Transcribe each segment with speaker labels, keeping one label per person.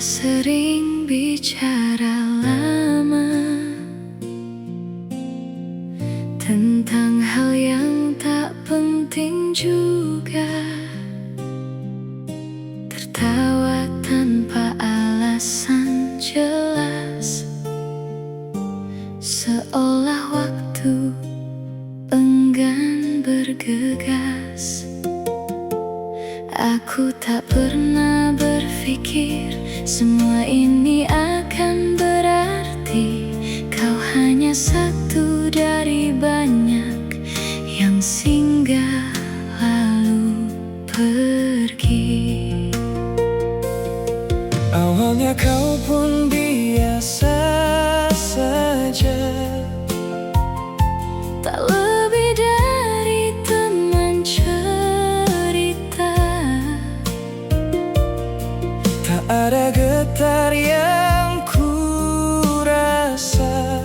Speaker 1: sering bicara lama tentang hal yang tak penting juga, tertawa tanpa alasan jelas, seolah waktu enggan bergegas. Aku tak pernah berpikir semua ini akan berarti. Kau hanya satu dari banyak yang singgah lalu pergi.
Speaker 2: Awalnya kau pun biasa saja,
Speaker 1: tak lebih dari teman cerita.
Speaker 2: tak ada getar yang ku rasa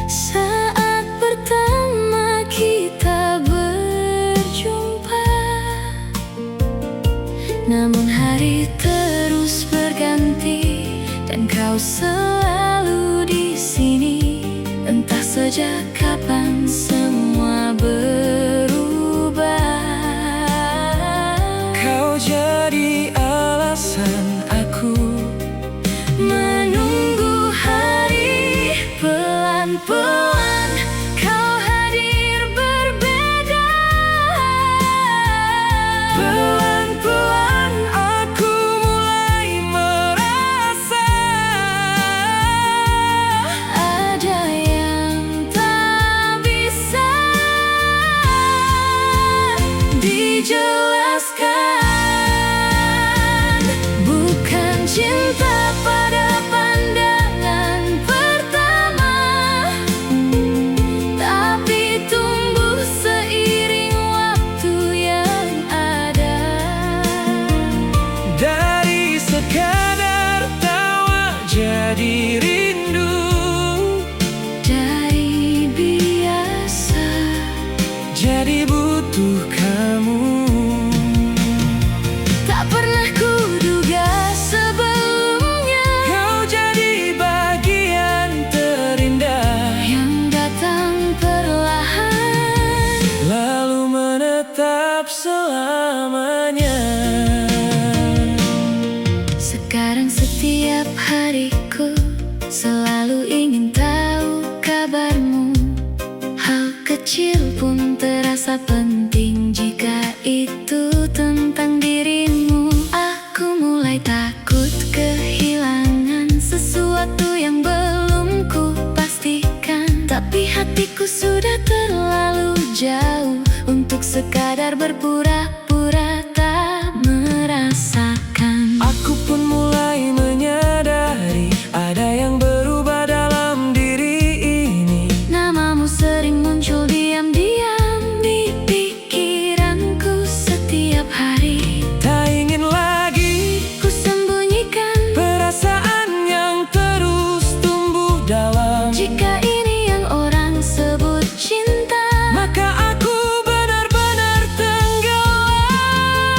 Speaker 1: Saat pertama kita berjumpa, namun hari terus berganti dan kau selalu di sini. Entah sejak kapan semua berubah.
Speaker 2: kau jadi alasan aku
Speaker 1: Menunggu hari, pelan-pelan kau hadir berbeda.
Speaker 2: pelan-pelan aku mulai merasa
Speaker 1: Ada yang tak bisa dijelaskan. Bukan cinta pada pandangan pertama, tapi tumbuh seiring waktu yang ada.
Speaker 2: dari sekadar tawa jadi rindu,
Speaker 1: Dari biasa
Speaker 2: jadi butuh kamu.
Speaker 1: tak pernah kuduga sebelumnya,
Speaker 2: Kau jadi bagian terindah
Speaker 1: yang datang perlahan.
Speaker 2: lalu menetap selamanya.
Speaker 1: Sekarang setiap hariku selalu ingin tahu kabarmu. Hal kecil pun terasa penting jika itu tentang dirimu. Aku mulai takut kehilangan sesuatu yang belum ku pastikan, tapi hatiku sudah terlalu jauh untuk sekadar berpura-pura tak merasakan.
Speaker 2: Aku pun mulai menyadari ada yang berubah dalam diri ini.
Speaker 1: Namamu sering muncul diam-diam di pikiranku setiap hari.
Speaker 2: Tak ingin lagi
Speaker 1: Ku sembunyikan
Speaker 2: perasaan yang terus tumbuh dalam.
Speaker 1: jika ini yang orang sebut cinta.
Speaker 2: Maka aku benar-benar tenggelam.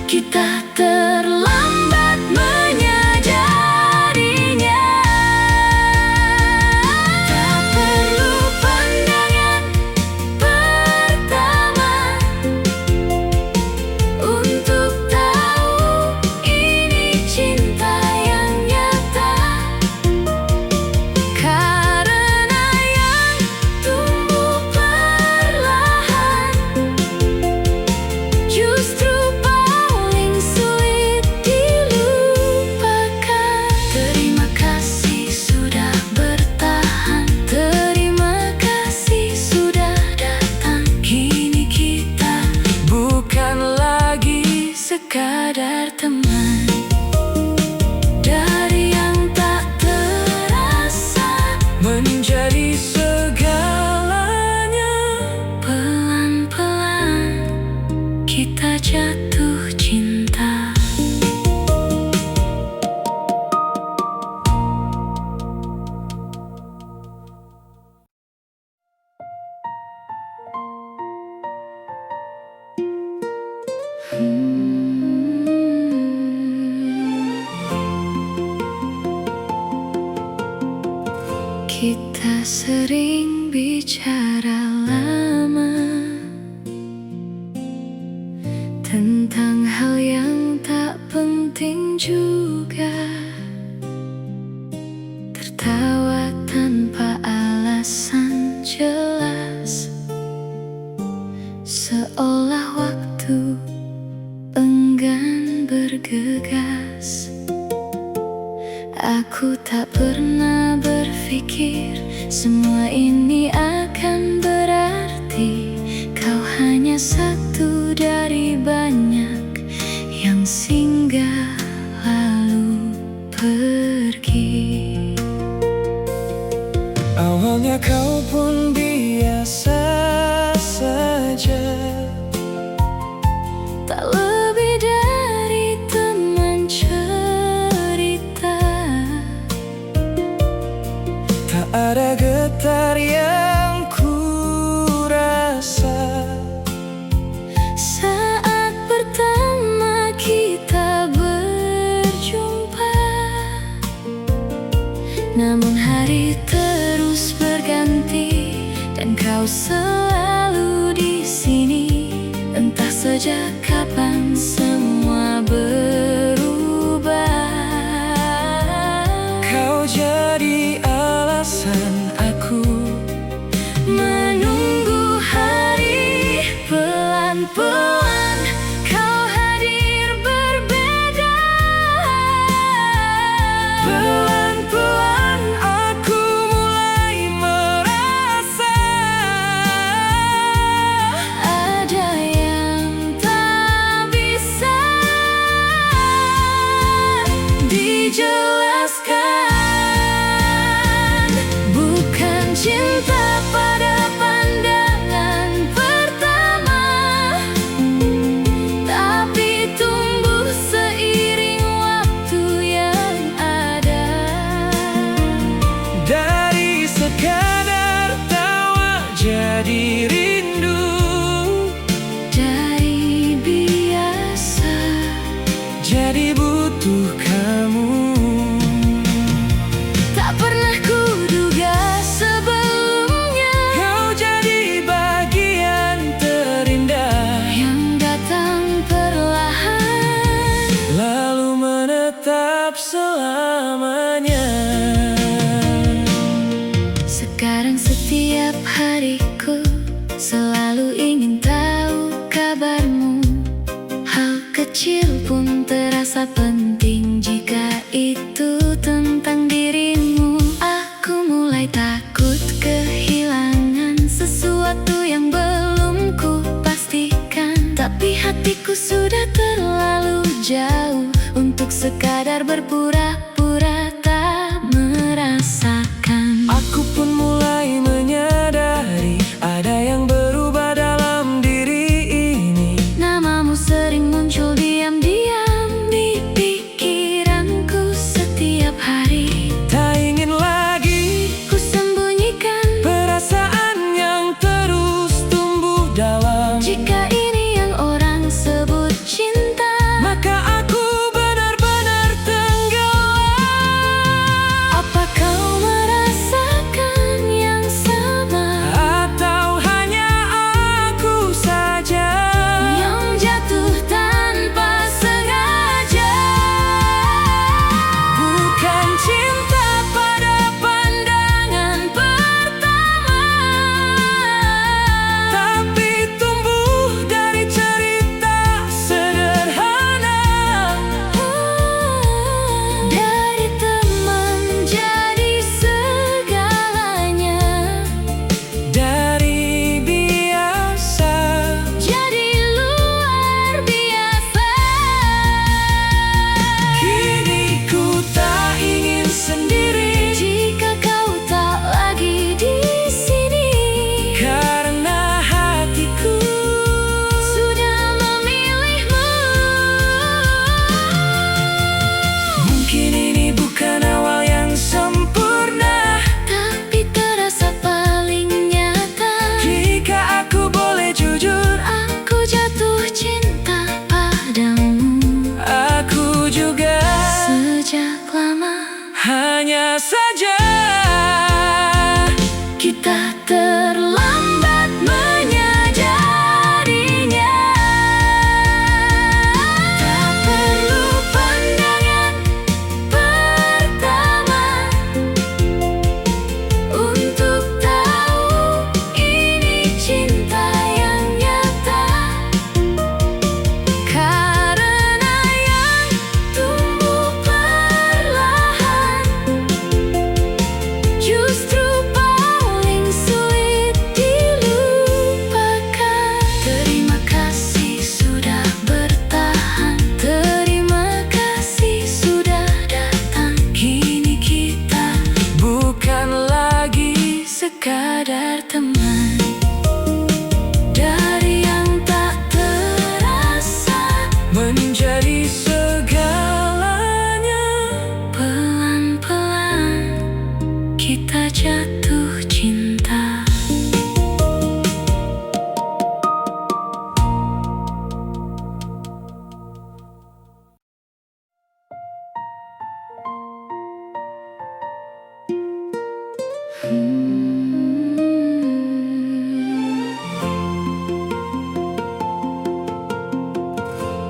Speaker 1: kita terlambat menyadarinya. Tak perlu pandangan pertama untuk tahu ini cinta yang nyata, karena yang tumbuh perlahan justru paling sulit dilupakan. Terima kasih sudah bertahan, terima kasih sudah datang. Kini kita
Speaker 2: bukan lagi
Speaker 1: sekadar teman. Dari yang tak terasa
Speaker 2: menjadi segalanya.
Speaker 1: pelan-pelan kita jatuh cinta. Kita sering bicara lama tentang hal yang tak penting juga, tertawa tanpa alasan jelas, seolah waktu enggan bergegas. Aku tak pernah berpikir semua ini akan berarti. Kau hanya satu dari banyak yang singgah lalu pergi.
Speaker 2: Awalnya kau pun biasa saja,
Speaker 1: Tak lebih dari teman cerita.
Speaker 2: tak ada getar yang ku rasa.
Speaker 1: Saat pertama kita berjumpa, namun hari terus berganti dan kau selalu di sini. Entah sejak kapan semua berubah.
Speaker 2: Kau jadi alasan aku
Speaker 1: Menunggu hari, pelan-pelan kau hadir berbeda.
Speaker 2: pelan-pelan aku mulai merasa
Speaker 1: Ada yang tak bisa dijelaskan. Bukan cinta pada pandangan pertama, tapi tumbuh seiring waktu yang ada.
Speaker 2: dari sekadar tawa jadi rindu.
Speaker 1: Dari biasa
Speaker 2: Jadi butuh kamu.
Speaker 1: tak pernah kuduga sebelumnya,
Speaker 2: Kau jadi bagian terindah
Speaker 1: yang datang perlahan.
Speaker 2: lalu menetap selamanya.
Speaker 1: Sekarang setiap hariku selalu ingin tahu kabarmu. Hal kecil pun terasa penting jika itu tentang dirimu. Aku mulai takut kehilangan sesuatu yang belum ku pastikan, tapi hatiku sudah terlalu jauh untuk sekadar berpura-pura tak merasakan.
Speaker 2: Aku pun mulai menyadari ada yang berubah dalam diri ini.
Speaker 1: Namamu sering muncul diam-diam di pikiranku setiap hari.
Speaker 2: Tak ingin lagi
Speaker 1: Ku sembunyikan
Speaker 2: perasaan yang terus tumbuh dalam.
Speaker 1: jika ini yang orang sebut cinta.
Speaker 2: dari segalanya.
Speaker 1: Pelan-pelan kita jatuh cinta.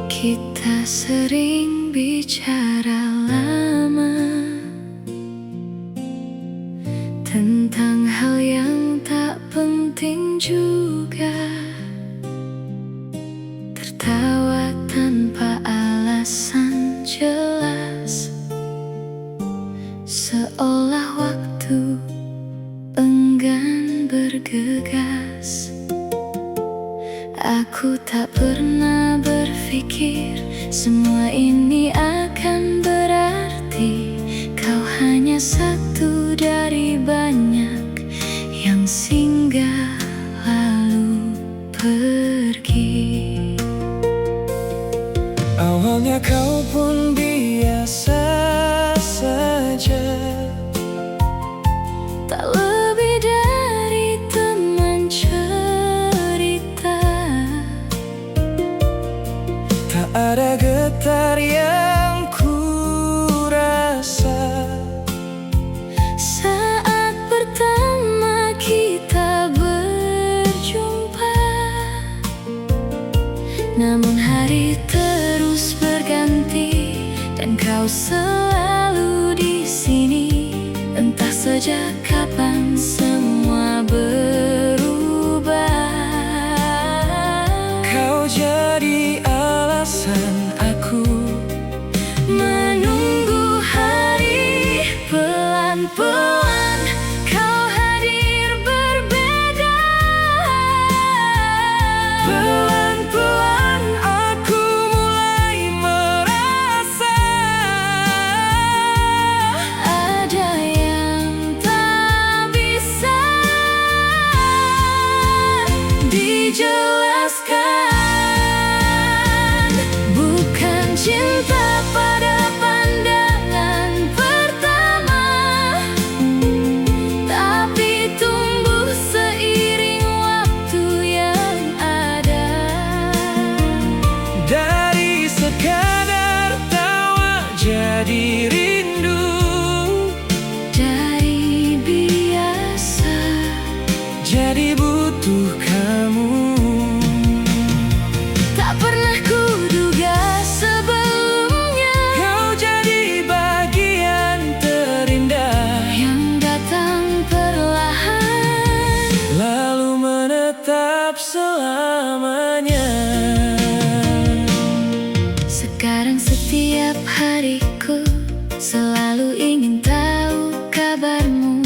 Speaker 1: Kita sering bicara lama tentang hal yang tak penting juga, tertawa tanpa alasan jelas, seolah waktu enggan bergegas. Aku tak pernah berpikir semua ini akan berarti. Kau hanya satu dari banyak yang singgah lalu pergi.
Speaker 2: Awalnya kau pun biasa saja,
Speaker 1: Tak lebih dari teman cerita.
Speaker 2: tak ada getar yang ku rasa
Speaker 1: Saat pertama kita berjumpa, namun hari terus berganti dan kau selalu di sini. Entah sejak kapan semua berubah.
Speaker 2: kau jadi alasan aku
Speaker 1: Menunggu hari, pelan-pelan kau hadir berbeda.
Speaker 2: Pelan-pelan aku mulai merasa
Speaker 1: Ada yang tak bisa dijelaskan. Bukan cinta pada pandangan pertama, tapi tumbuh seiring waktu yang ada.
Speaker 2: dari sekadar tawa jadi rindu,
Speaker 1: Dari biasa
Speaker 2: jadi butuh kamu.
Speaker 1: tak pernah kuduga sebelumnya,
Speaker 2: Kau jadi bagian terindah
Speaker 1: yang datang perlahan.
Speaker 2: lalu menetap selamanya.
Speaker 1: Sekarang setiap hariku selalu ingin tahu kabarmu.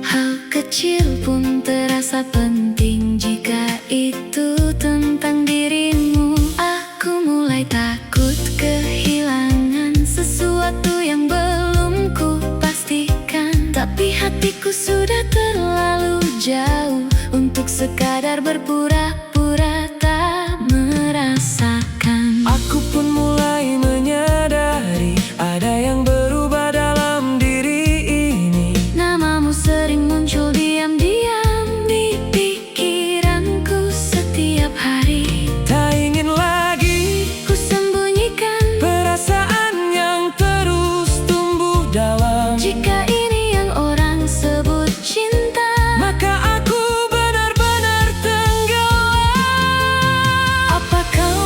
Speaker 1: Hal kecil pun terasa penting jika itu tentang dirimu. Aku mulai takut kehilangan sesuatu yang belum ku pastikan, tapi hatiku sudah terlalu jauh untuk sekadar berpura-pura tak merasakan.
Speaker 2: Aku pun mulai menyadari ada yang berubah dalam diri ini.
Speaker 1: Namamu sering muncul diam-diam di pikiranku setiap hari.
Speaker 2: Tak ingin lagi
Speaker 1: Ku sembunyikan
Speaker 2: perasaan yang terus tumbuh dalam.
Speaker 1: jika ini yang orang sebut cinta,
Speaker 2: Maka aku benar-benar tenggelam.
Speaker 1: apa kau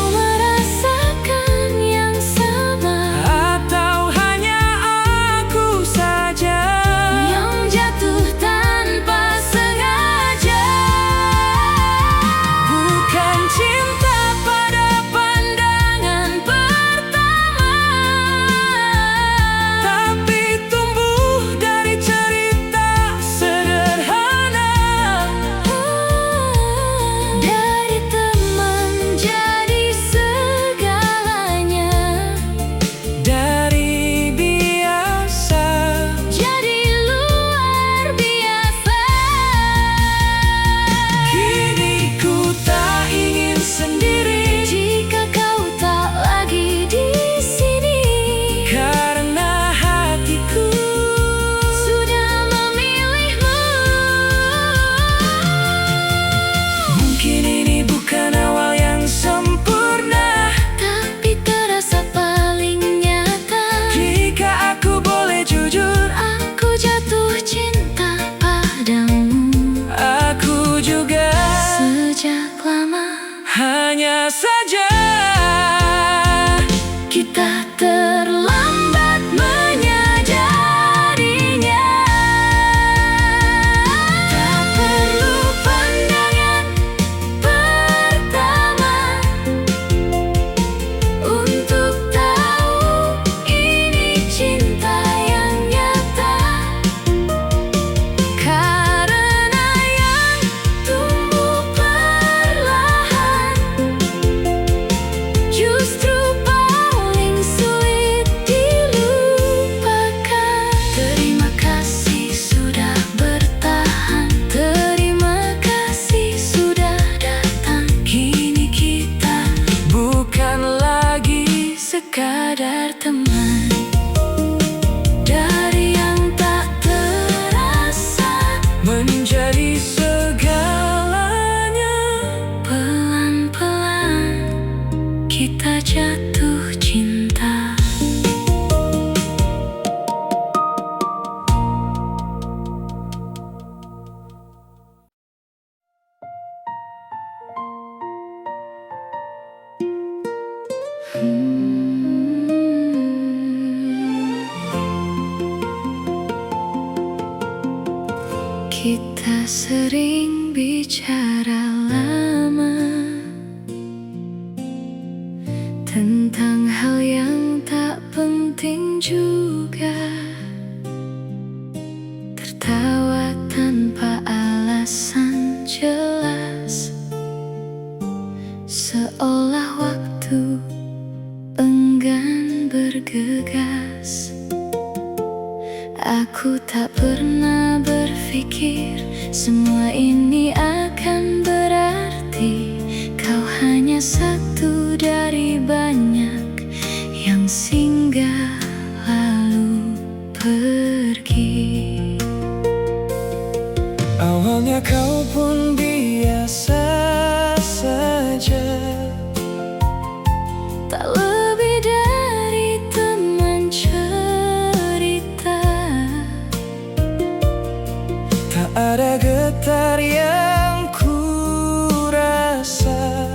Speaker 1: Sudah terlambat menyadarinya. Tak perlu pandangan pertama untuk tahu ini cinta yang nyata. Karena yang tumbuh perlahan justru paling sulit dilupakan. Terima kasih sudah bertahan, terima kasih sudah datang. Kini kita
Speaker 2: bukan lagi
Speaker 1: sekadar teman. Dari yang tak terasa
Speaker 2: menjadi segalanya.
Speaker 1: pelan-pelan kita jatuh cinta. Kita sering bicara lama tentang hal yang tak penting juga. Tertawa tanpa alasan jelas, seolah waktu enggan bergegas. Aku tak pernah berpikir semua ini akan berarti. Kau hanya satu dari banyak yang singgah lalu pergi.
Speaker 2: Awalnya kau pun biasa saja,
Speaker 1: Tak lebih dari teman cerita.
Speaker 2: tak ada getar yang ku rasa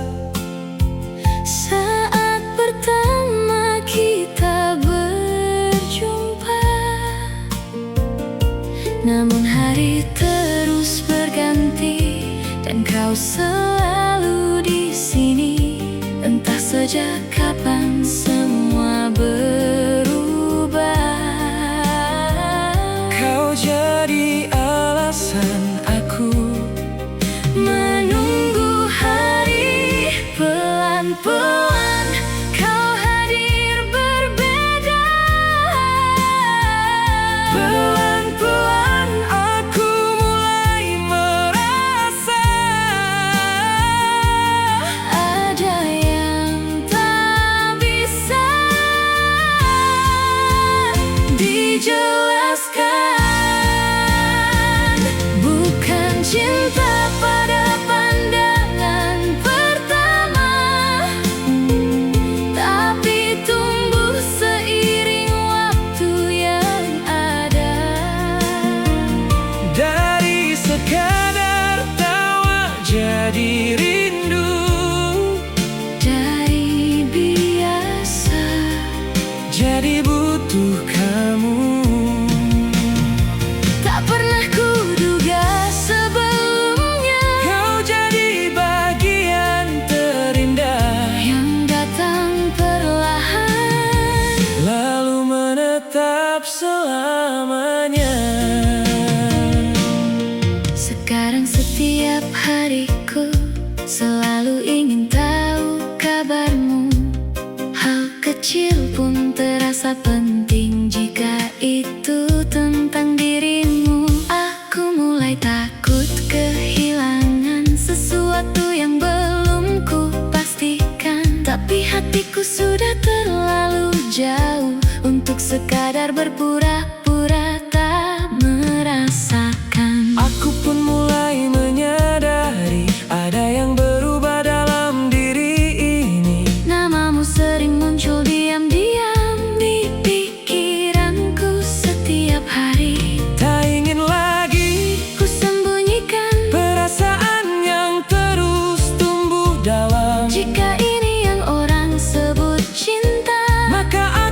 Speaker 1: Saat pertama kita berjumpa, namun hari terus berganti dan kau selalu di sini. Entah sejak kapan semua berubah.
Speaker 2: kau jadi alasan aku
Speaker 1: Menunggu hari, pelan-pelan kau hadir berbeda.
Speaker 2: pelan-pelan aku mulai merasa
Speaker 1: Ada yang tak bisa dijelaskan. Bukan cinta pada pandangan pertama, tapi tumbuh seiring waktu yang ada.
Speaker 2: dari sekadar tawa jadi rindu,
Speaker 1: Dari biasa
Speaker 2: jadi butuh kamu.
Speaker 1: tak pernah kuduga sebelumnya,
Speaker 2: Kau jadi bagian terindah
Speaker 1: yang datang perlahan.
Speaker 2: lalu menetap selamanya.
Speaker 1: Sekarang setiap hariku selalu ingin tahu kabarmu. Hal kecil pun terasa penting jika itu tentang dirimu. Aku mulai takut kehilangan sesuatu yang belum ku pastikan. Tapi hatiku sudah terlalu jauh untuk sekadar berpura-pura tak merasakan.
Speaker 2: Aku pun mulai menyadari ada yang berubah dalam diri ini.
Speaker 1: Namamu sering muncul diam-diam di pikiranku setiap hari.
Speaker 2: Tak ingin lagi
Speaker 1: Ku sembunyikan
Speaker 2: perasaan yang terus tumbuh dalam.
Speaker 1: jika ini yang orang sebut cinta.
Speaker 2: Maka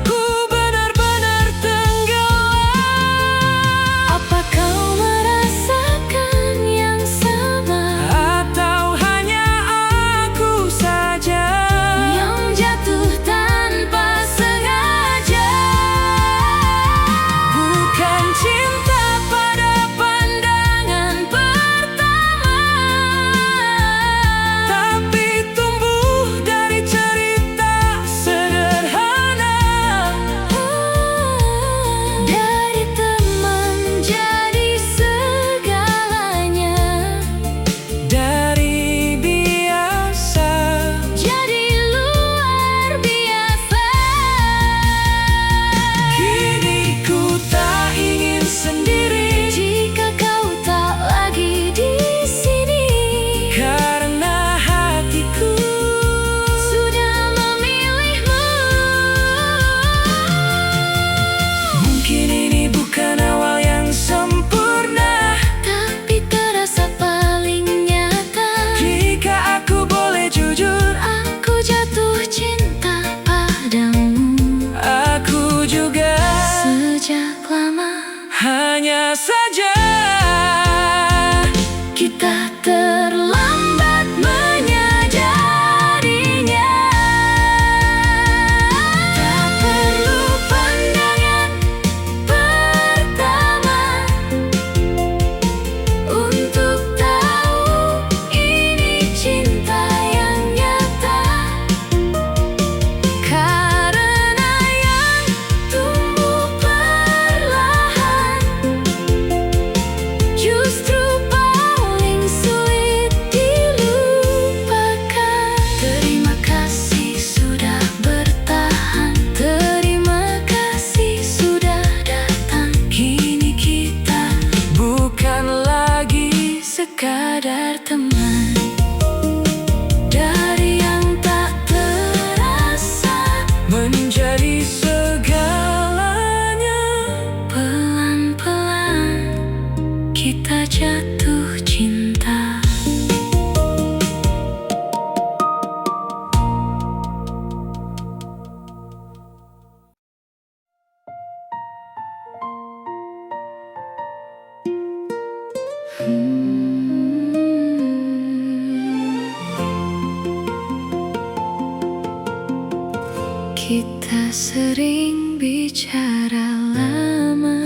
Speaker 1: sering bicara lama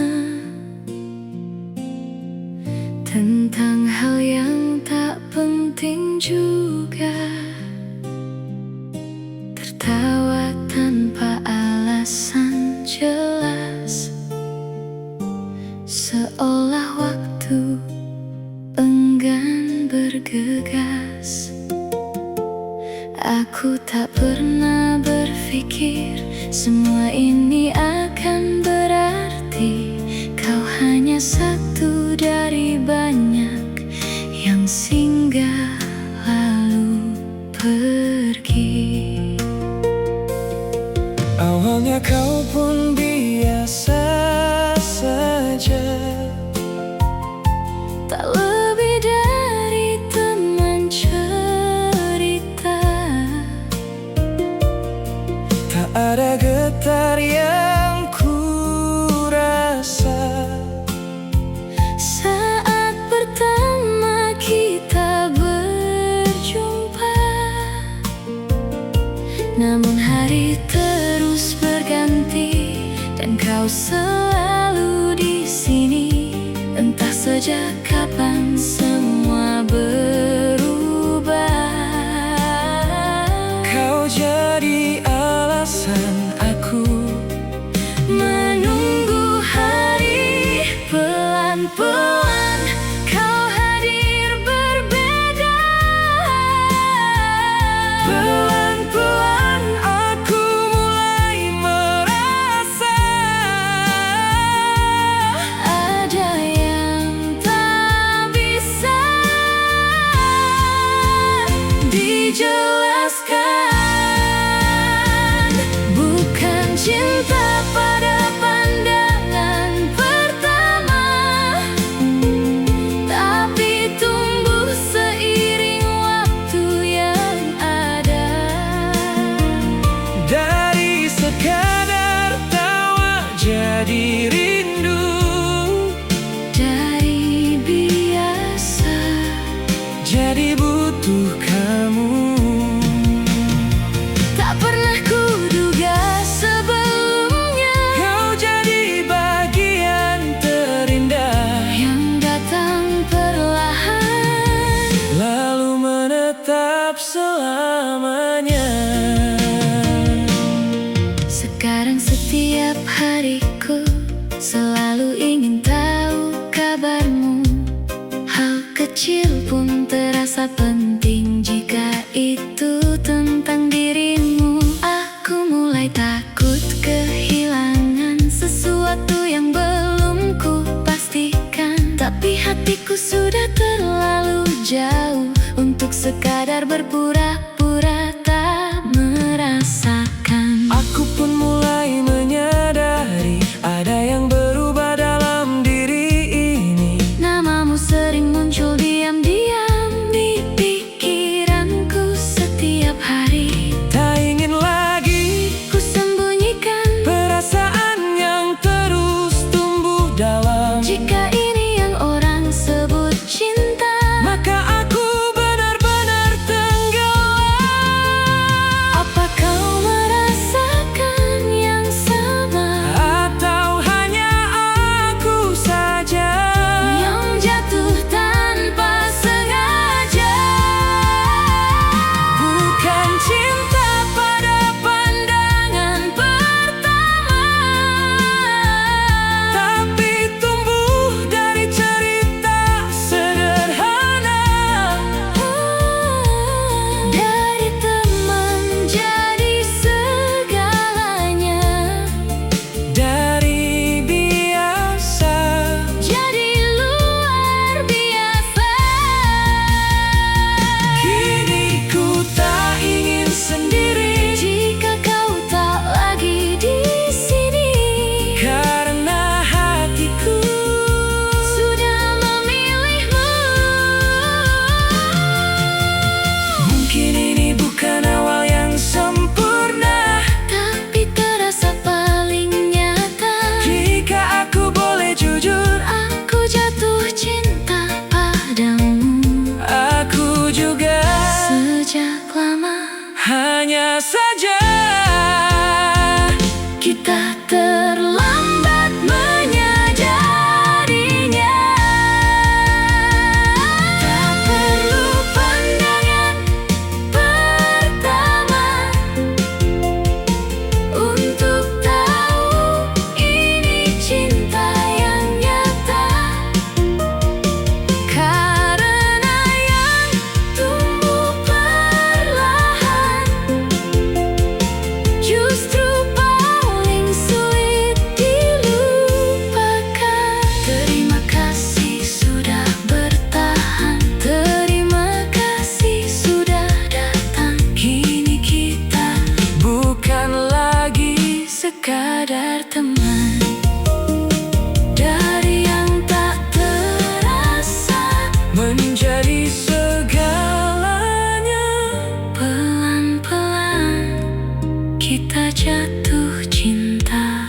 Speaker 1: tentang hal yang tak penting juga, tertawa tanpa alasan jelas, seolah waktu enggan bergegas. Aku tak pernah berpikir semua ini akan berarti. Kau hanya satu dari banyak yang singgah lalu pergi.
Speaker 2: Awalnya kau pun biasa saja,
Speaker 1: Tak lebih dari teman cerita.
Speaker 2: tak ada getar yang ku rasa
Speaker 1: Saat pertama kita berjumpa, namun hari terus berganti dan kau selalu di sini. Entah sejak kapan semua berubah.
Speaker 2: kau jadi alasan aku
Speaker 1: Menunggu hari, pelan-pelan kau hadir berbeda.
Speaker 2: Pelan-pelan aku mulai merasa
Speaker 1: Ada yang tak bisa dijelaskan. Bukan cinta pada pandangan pertama, tapi tumbuh seiring waktu yang ada.
Speaker 2: dari sekadar tawa jadi rindu,
Speaker 1: Dari biasa
Speaker 2: jadi butuh kamu.
Speaker 1: tak pernah kuduga sebelumnya,
Speaker 2: Kau jadi bagian terindah
Speaker 1: yang datang perlahan.
Speaker 2: lalu menetap selamanya.
Speaker 1: Sekarang setiap hariku selalu ingin tahu kabarmu. Hal kecil pun terasa penting jika itu tentang dirimu. Aku mulai takut kehilangan sesuatu yang belum ku pastikan, tapi hatiku sudah terlalu jauh untuk sekadar berpura-pura tak merasakan.
Speaker 2: Aku pun mulai menyadari ada yang berubah dalam diri ini.
Speaker 1: Namamu sering muncul diam-diam di pikiranku setiap hari.
Speaker 2: Tak ingin lagi
Speaker 1: Ku sembunyikan
Speaker 2: perasaan yang terus tumbuh dalam.
Speaker 1: jika ini yang orang sebut cinta.
Speaker 2: Maka aku benar-benar tenggelam.
Speaker 1: kita terlambat menyadarinya. Tak perlu pandangan pertama untuk tahu ini cinta yang nyata, karena yang tumbuh perlahan justru paling sulit dilupakan. Terima kasih sudah bertahan, terima kasih sudah datang. Kini kita
Speaker 2: bukan lagi
Speaker 1: sekadar teman. Dari yang tak terasa
Speaker 2: menjadi segalanya.
Speaker 1: pelan-pelan kita jatuh cinta.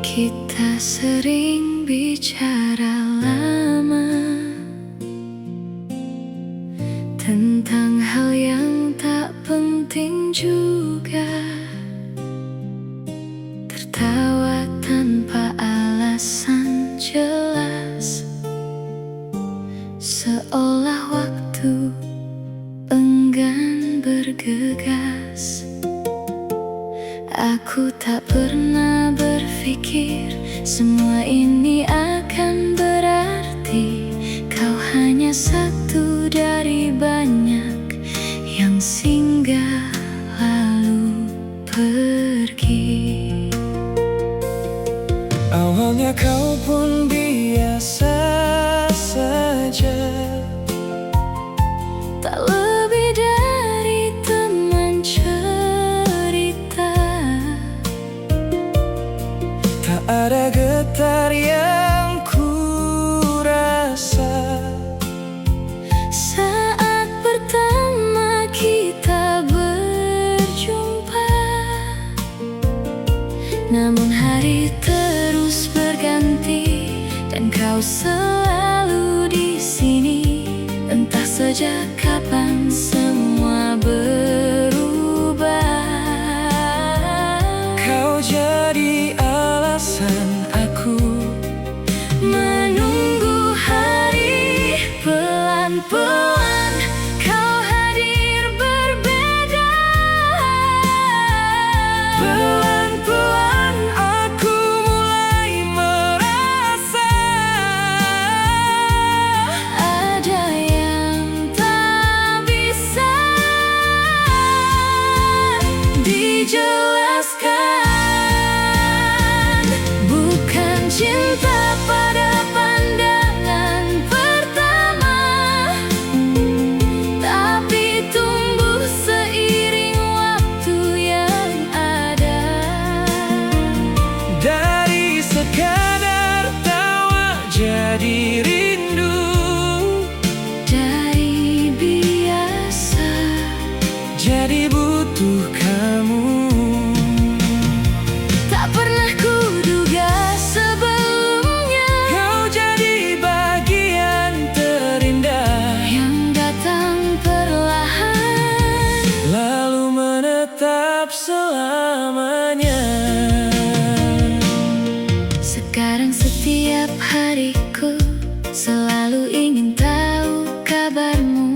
Speaker 1: Kita sering bicara lama tentang hal yang tak penting juga, tertawa tanpa alasan jelas, seolah waktu enggan bergegas. Aku tak pernah berpikir semua ini akan berarti. Kau hanya satu dari banyak yang singgah lalu pergi.
Speaker 2: Awalnya kau pun biasa saja,
Speaker 1: Tak lebih dari teman cerita.
Speaker 2: tak ada getar yang ku rasa
Speaker 1: Saat pertama kita berjumpa, namun hari terus berganti dan kau selalu di sini. Entah sejak kapan semua berubah.
Speaker 2: kau jadi alasan aku
Speaker 1: Menunggu hari, pelan-pelan kau hadir berbeda.
Speaker 2: pelan-pelan aku mulai merasa
Speaker 1: Ada yang tak bisa dijelaskan. Bukan cinta pada pandangan pertama, tapi tumbuh seiring waktu yang ada.
Speaker 2: dari sekadar tawa jadi rindu,
Speaker 1: Dari biasa
Speaker 2: jadi butuh kamu.
Speaker 1: tak pernah kuduga sebelumnya,
Speaker 2: Kau jadi bagian terindah
Speaker 1: yang datang perlahan.
Speaker 2: lalu menetap selamanya.
Speaker 1: Sekarang setiap hariku selalu ingin tahu kabarmu.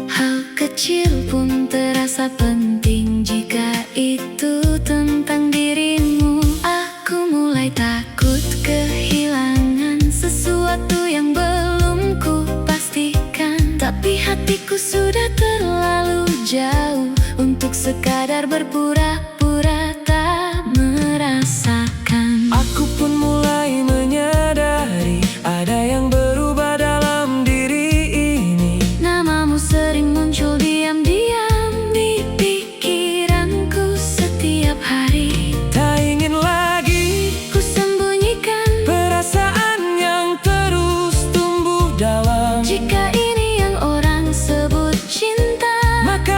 Speaker 1: Hal kecil pun terasa penting jika itu tentang dirimu. Aku mulai takut kehilangan sesuatu yang belum ku pastikan, tapi hatiku sudah terlalu jauh untuk sekadar berpura-pura tak merasakan.
Speaker 2: Aku pun mulai menyadari ada yang berubah dalam diri ini.
Speaker 1: Namamu sering muncul diam-diam di pikiranku setiap hari.
Speaker 2: Tak ingin lagi
Speaker 1: Ku sembunyikan
Speaker 2: perasaan yang terus tumbuh dalam.
Speaker 1: jika ini yang orang sebut cinta.
Speaker 2: Maka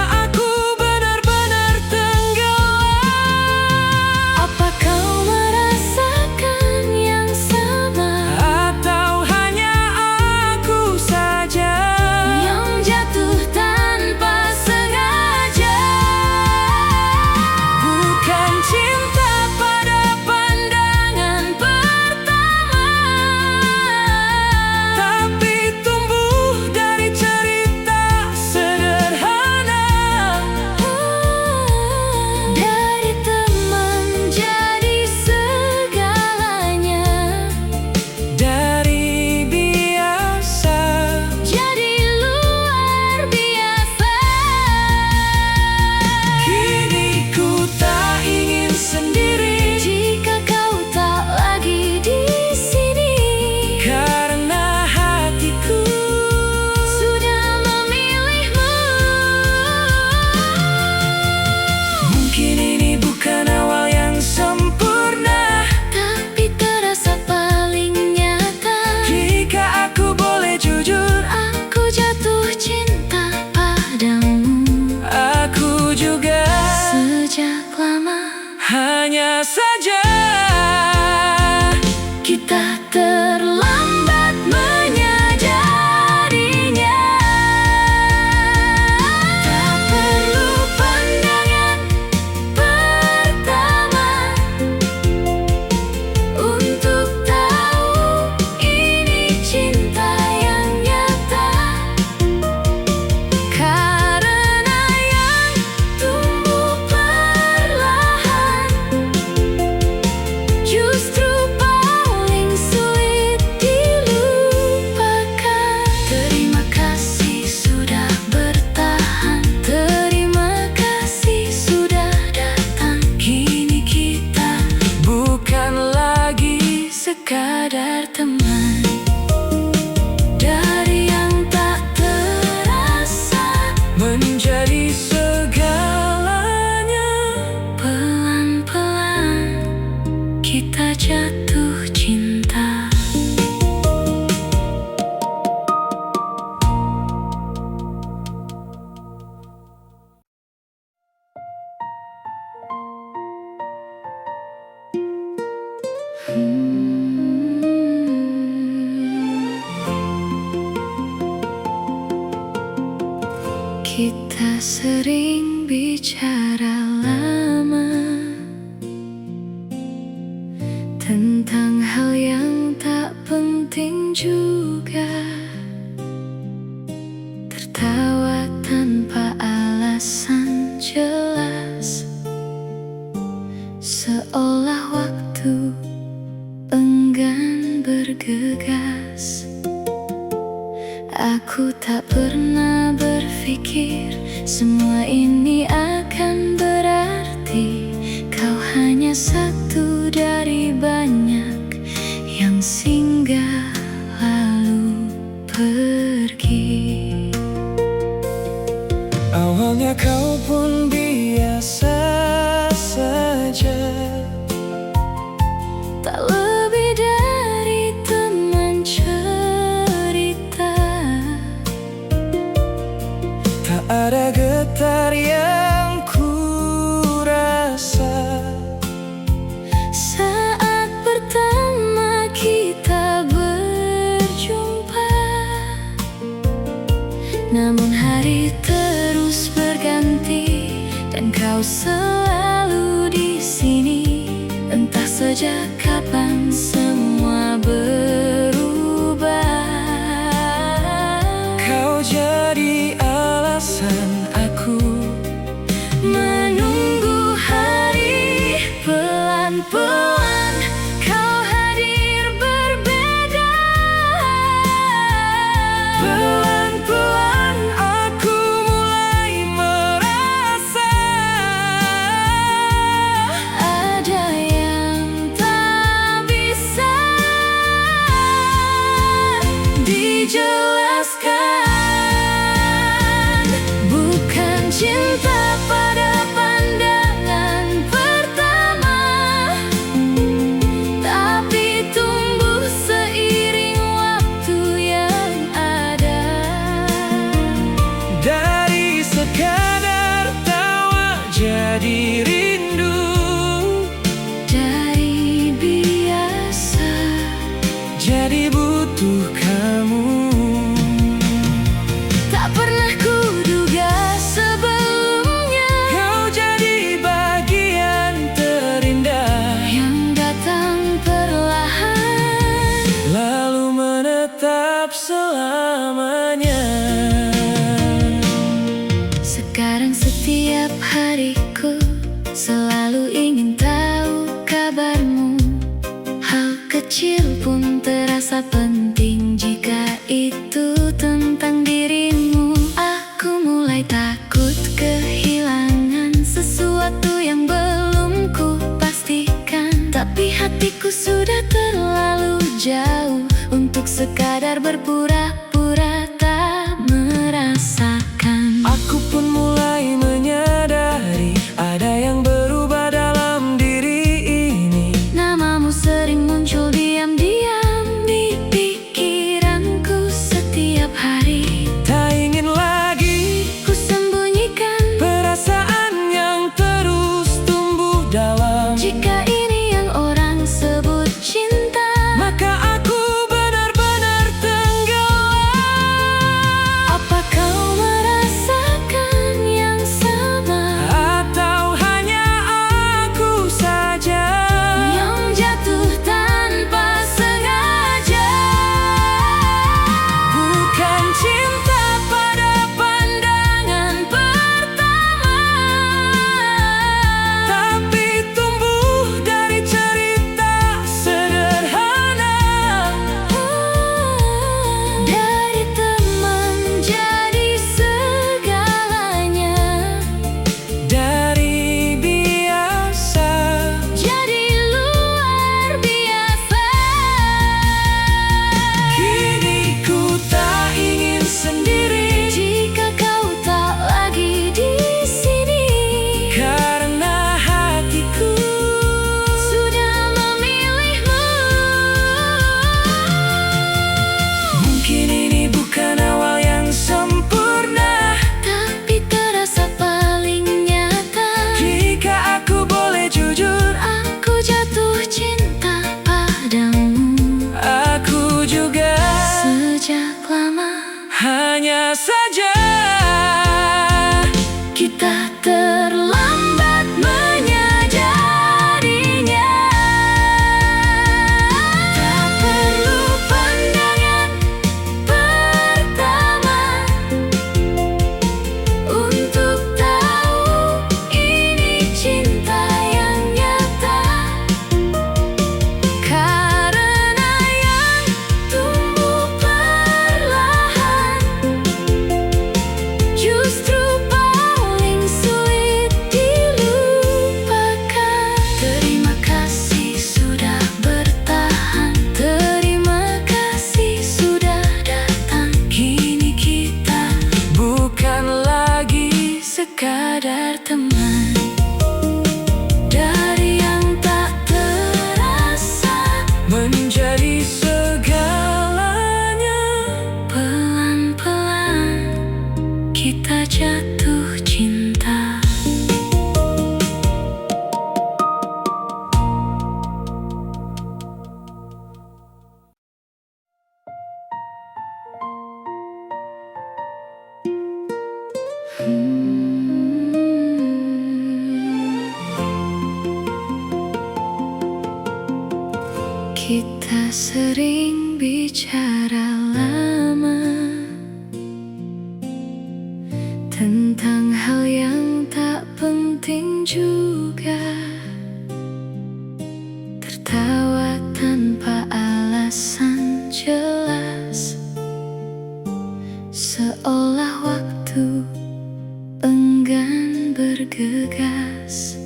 Speaker 1: Kita sering bicara lama tentang hal yang tak penting juga, tertawa tanpa alasan jelas, seolah waktu enggan bergegas. Aku tak pernah berpikir semua ini akan berarti. Kau hanya satu dari banyak yang singgah lalu pergi.
Speaker 2: Awalnya kau pun biasa saja,
Speaker 1: Tak lebih dari teman cerita.
Speaker 2: tak ada getar yang ku rasa
Speaker 1: Saat pertama kita berjumpa, namun hari terus berganti dan kau selalu di sini. Entah sejak kapan semua berubah.
Speaker 2: kau jadi alasan aku
Speaker 1: Menunggu hari, pelan-pelan kau hadir berbeda.
Speaker 2: Pelan-pelan aku mulai merasa
Speaker 1: Ada yang tak bisa dijelaskan. Bukan cinta pada pandangan pertama, tapi tumbuh seiring waktu yang ada.
Speaker 2: dari sekadar tawa jadi rindu,
Speaker 1: Dari biasa
Speaker 2: jadi butuh kamu.
Speaker 1: tak pernah kuduga sebelumnya,
Speaker 2: Kau jadi bagian terindah
Speaker 1: yang datang perlahan.
Speaker 2: lalu menetap selamanya.
Speaker 1: Sekarang setiap hariku selalu ingin tahu kabarmu. Hal kecil pun terasa penting jika itu tentang dirimu. Aku mulai takut kehilangan sesuatu yang belum ku pastikan, tapi hatiku sudah terlalu jauh untuk sekadar berpura-pura tak merasakan.
Speaker 2: Aku pun mulai menyadari ada yang berubah dalam diri ini.
Speaker 1: Namamu sering muncul diam-diam di pikiranku setiap hari.
Speaker 2: Tak ingin lagi
Speaker 1: Ku sembunyikan
Speaker 2: perasaan yang terus tumbuh dalam.
Speaker 1: jika ini yang orang sebut cinta,
Speaker 2: Maka aku benar-benar tenggelam.
Speaker 1: apa kau kita terlambat menyadarinya. Tak perlu pandangan pertama untuk tahu ini cinta yang nyata, karena yang tumbuh perlahan justru paling sulit dilupakan. Terima kasih sudah bertahan, terima kasih sudah datang. Kini kita
Speaker 2: bukan lagi
Speaker 1: sekadar teman. Dari yang tak terasa
Speaker 2: menjadi segalanya.
Speaker 1: pelan-pelan kita jatuh cinta. Kita sering bicara lama tentang hal yang tak penting juga, tertawa tanpa alasan jelas, seolah waktu enggan bergegas.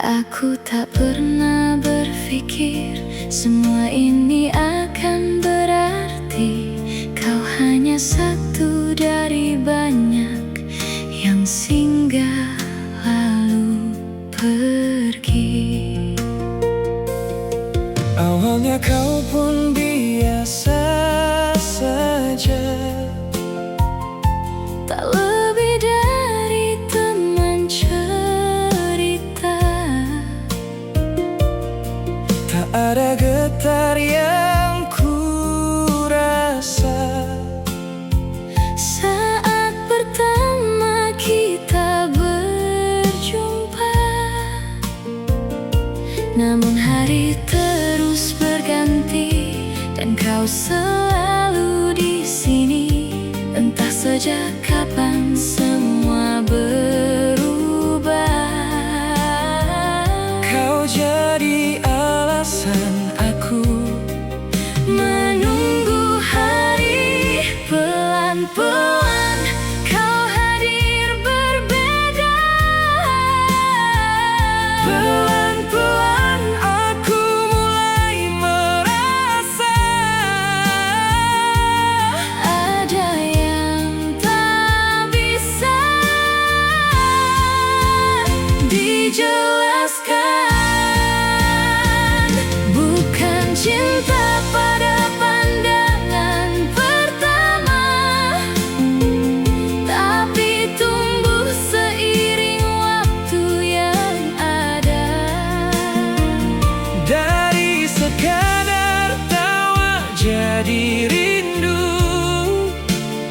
Speaker 1: Aku tak pernah berpikir semua ini akan berarti. Kau hanya satu dari banyak yang singgah lalu pergi.
Speaker 2: Awalnya kau pun biasa saja,
Speaker 1: Tak lebih dari teman cerita.
Speaker 2: tak ada getar yang ku rasa.
Speaker 1: Saat pertama kita berjumpa, namun hari terus berganti dan kau selalu di sini. Entah sejak kapan semua berubah.
Speaker 2: Kau jadi alasan aku
Speaker 1: Menunggu hari, pelan-pelan kau hadir berbeda.
Speaker 2: pelan-pelan aku mulai merasa
Speaker 1: Ada yang tak bisa dijelaskan. Bukan cinta pada pandangan pertama, tapi tumbuh seiring waktu yang ada.
Speaker 2: dari sekadar tawa jadi rindu,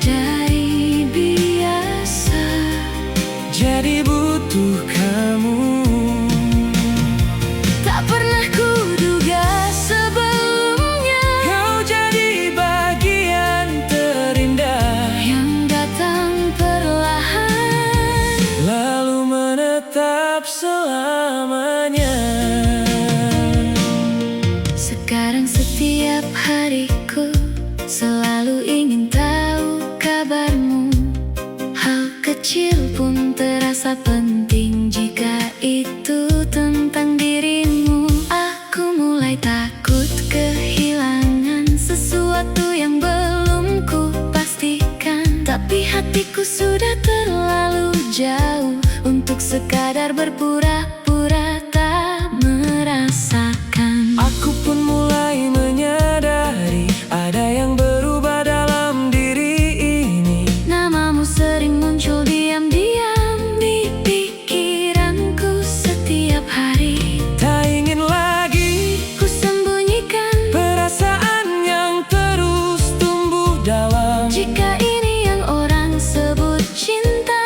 Speaker 1: Dari biasa
Speaker 2: jadi butuh kamu.
Speaker 1: tak pernah kuduga sebelumnya,
Speaker 2: Kau jadi bagian terindah
Speaker 1: yang datang perlahan.
Speaker 2: lalu menetap selamanya.
Speaker 1: Sekarang setiap hariku selalu ingin tahu kabarmu. Hal kecil pun terasa penting jika itu tentang dirimu. Aku mulai takut kehilangan sesuatu yang belum ku pastikan, tapi hatiku sudah terlalu jauh untuk sekadar berpura-pura tak merasakan.
Speaker 2: Aku pun mulai menyadari ada yang berubah dalam diri ini.
Speaker 1: Namamu sering muncul diam-diam di pikiranku setiap hari.
Speaker 2: Tak ingin lagi
Speaker 1: Ku sembunyikan
Speaker 2: perasaan yang terus tumbuh dalam.
Speaker 1: jika ini yang orang sebut cinta.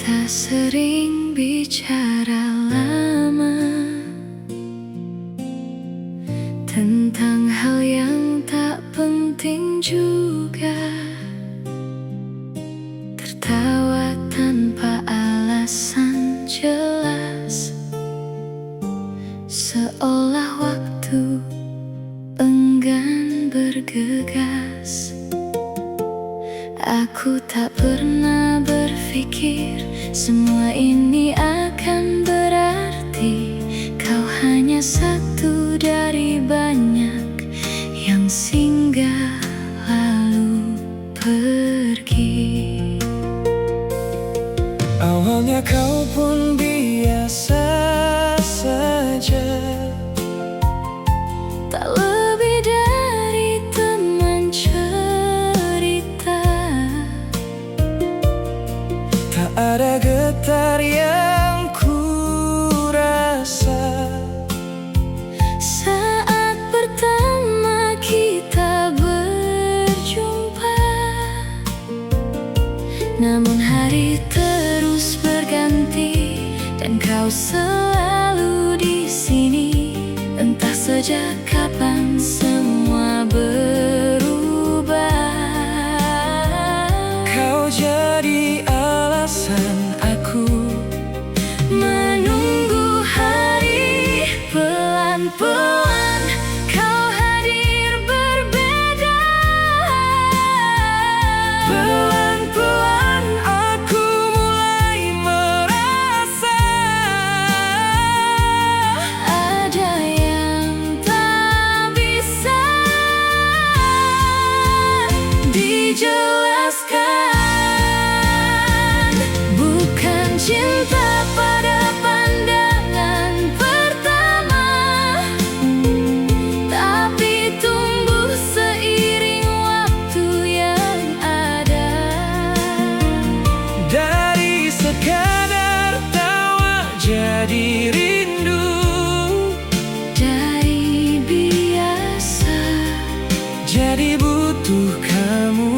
Speaker 1: Kita sering bicara lama tentang hal yang tak penting juga, tertawa tanpa alasan jelas, seolah waktu enggan bergegas. Aku tak pernah berpikir semua ini akan berarti. Kau hanya satu dari banyak yang singgah lalu pergi.
Speaker 2: Awalnya kau pun biasa saja,
Speaker 1: Tak lebih dari teman cerita.
Speaker 2: tak ada getar yang ku rasa
Speaker 1: Saat pertama kita berjumpa, namun hari terus berganti dan kau selalu di sini. Entah sejak kapan semua berubah.
Speaker 2: kau jadi alasan aku
Speaker 1: Menunggu hari, pelan-pelan kau hadir berbeda.
Speaker 2: pelan-pelan aku mulai merasa
Speaker 1: Ada yang tak bisa dijelaskan. Bukan cinta pada pandangan pertama, tapi tumbuh seiring waktu yang ada.
Speaker 2: dari sekadar tawa jadi rindu,
Speaker 1: Dari biasa
Speaker 2: jadi butuh kamu.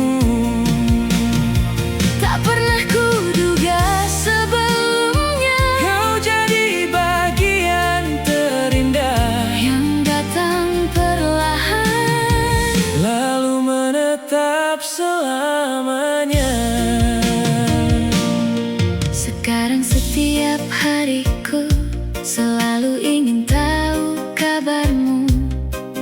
Speaker 1: tak pernah kuduga sebelumnya,
Speaker 2: Kau jadi bagian terindah
Speaker 1: yang datang perlahan.
Speaker 2: lalu menetap selamanya.
Speaker 1: Sekarang setiap hariku selalu ingin tahu kabarmu.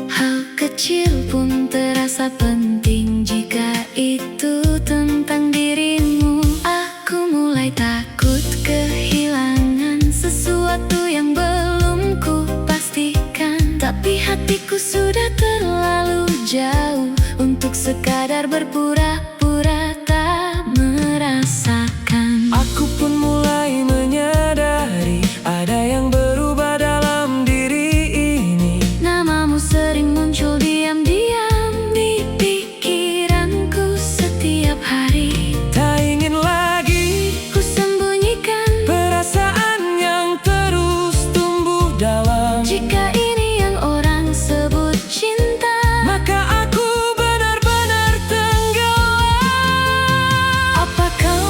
Speaker 1: Hal kecil pun terasa penting jika itu tentang dirimu. Aku mulai takut kehilangan sesuatu yang belum ku pastikan, tapi hatiku sudah terlalu jauh untuk sekadar berpura-pura tak merasakan.
Speaker 2: Aku pun mulai menyadari ada yang berubah dalam diri ini.
Speaker 1: Namamu sering muncul diam-diam di pikiranku setiap hari.
Speaker 2: Tak ingin lagi
Speaker 1: Ku sembunyikan
Speaker 2: perasaan yang terus tumbuh dalam.
Speaker 1: jika ini yang orang sebut cinta.
Speaker 2: Maka aku benar-benar tenggelam.
Speaker 1: Apa kau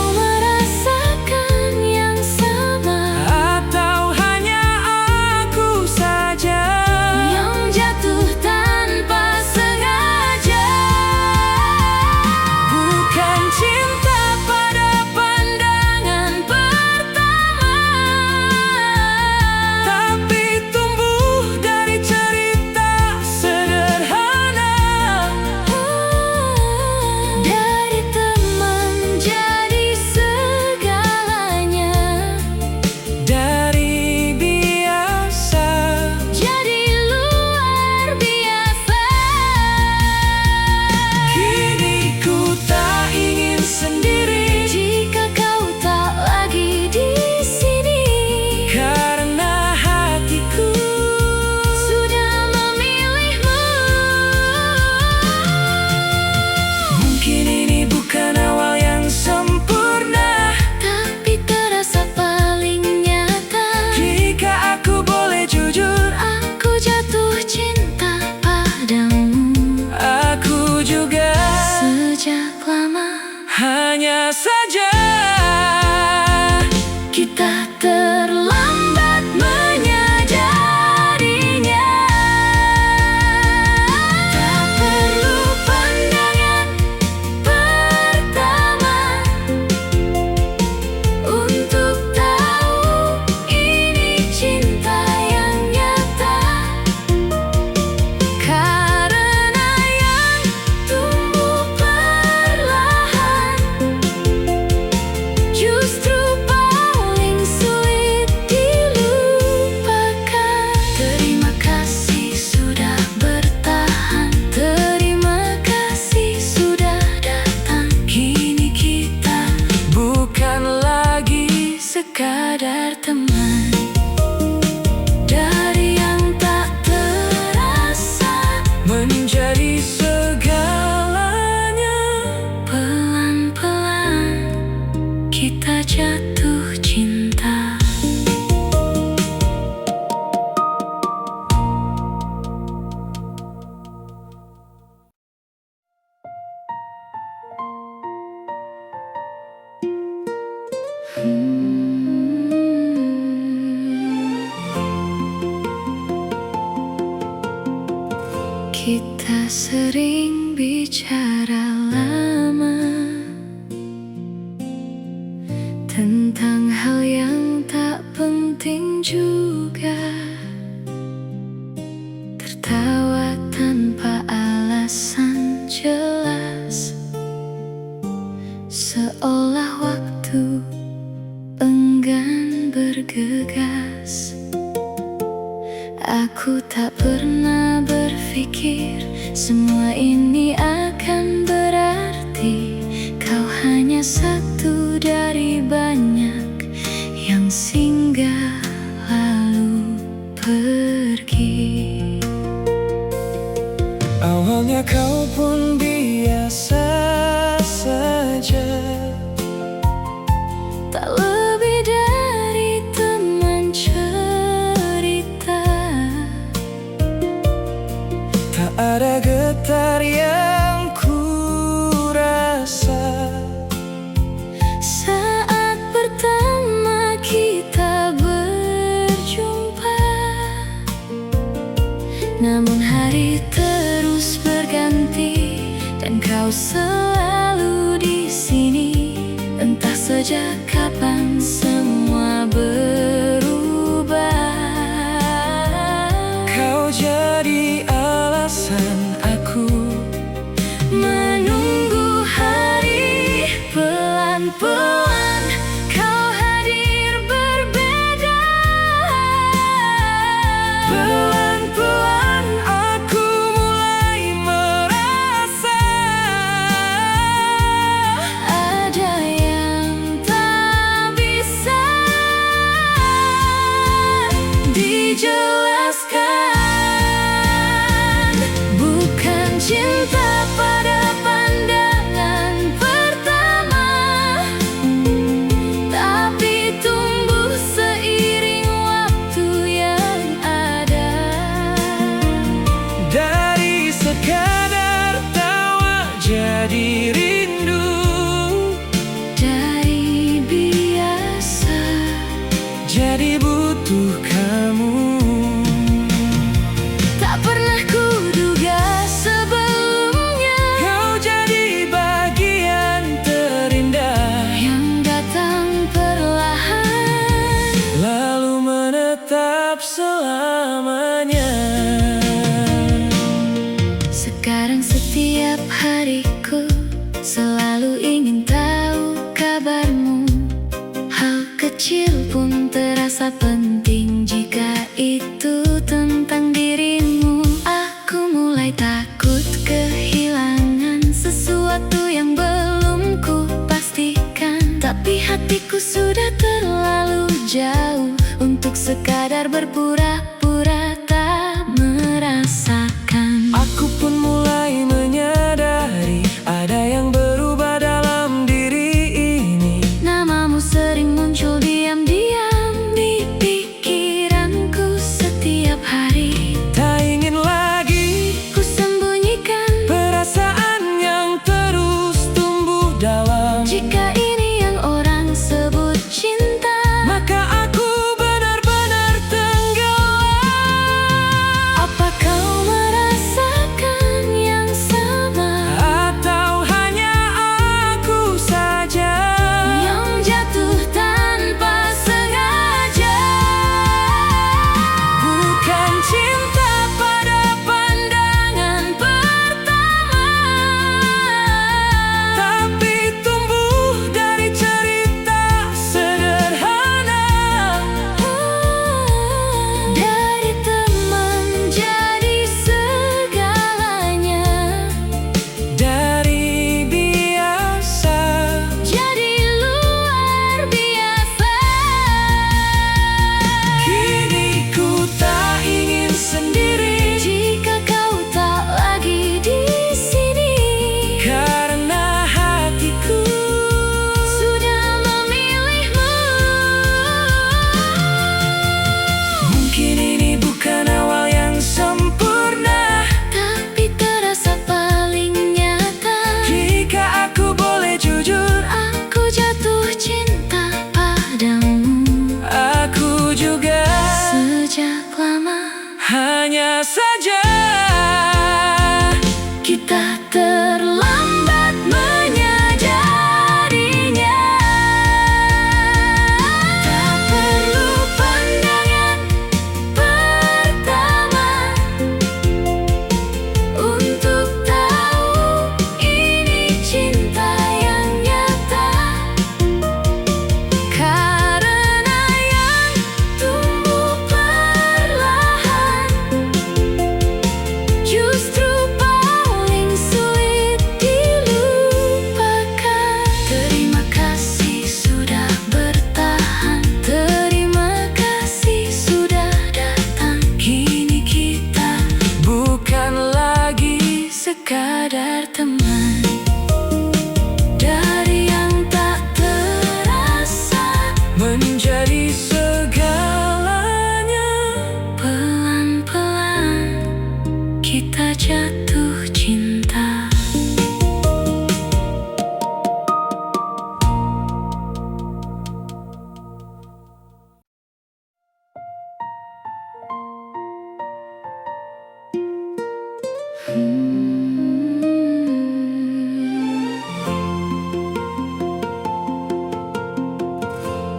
Speaker 1: kita terlambat menyadarinya. Tak perlu pandangan pertama untuk tahu ini cinta yang nyata, karena yang tumbuh perlahan justru paling sulit dilupakan. Terima kasih sudah bertahan, terima kasih sudah datang. Kini kita
Speaker 2: bukan lagi
Speaker 1: sekadar teman. Dari yang tak terasa
Speaker 2: menjadi segalanya.
Speaker 1: pelan-pelan kita jatuh cinta. Kita sering bicara lama tentang hal yang tak penting juga, tertawa tanpa alasan jelas, seolah waktu enggan bergegas. Aku tak pernah berpikir semua ini akan berarti. Kau hanya satu dari banyak yang singgah lalu pergi.
Speaker 2: Awalnya kau pun biasa saja,
Speaker 1: Tak lebih dari teman cerita.
Speaker 2: tak ada getar yang ku rasa.
Speaker 1: Saat pertama kita berjumpa, namun hari terus berganti dan kau selalu di sini. Entah sejak kapan semua berubah.
Speaker 2: Kau jadi alasan aku
Speaker 1: Menunggu hari, pelan-pelan kau hadir berbeda.
Speaker 2: pelan-pelan aku mulai merasa
Speaker 1: Ada yang tak bisa dijelaskan. Bukan cinta pada pandangan pertama, tapi tumbuh seiring waktu yang ada.
Speaker 2: dari sekadar tawa jadi rindu.
Speaker 1: Dari biasa
Speaker 2: Jadi butuh kamu.
Speaker 1: tak pernah kuduga sebelumnya,
Speaker 2: Kau jadi bagian terindah
Speaker 1: yang datang perlahan.
Speaker 2: lalu menetap selamanya.
Speaker 1: Sekarang setiap hariku selalu ingin tahu kabarmu. Hal kecil pun terasa penting jika itu tentang dirimu. Aku mulai takut kehilangan sesuatu yang belum ku pastikan, tapi hatiku sudah terlalu jauh untuk sekadar berpura-pura tak merasakan.
Speaker 2: Aku pun mulai menyadari ada yang berubah dalam diri ini.
Speaker 1: Namamu sering muncul diam-diam di pikiranku setiap hari.
Speaker 2: Tak ingin lagi
Speaker 1: Ku sembunyikan
Speaker 2: perasaan yang terus tumbuh dalam.
Speaker 1: jika ini yang orang sebut cinta.
Speaker 2: jadi segalanya.
Speaker 1: Pelan-pelan kita jatuh cinta.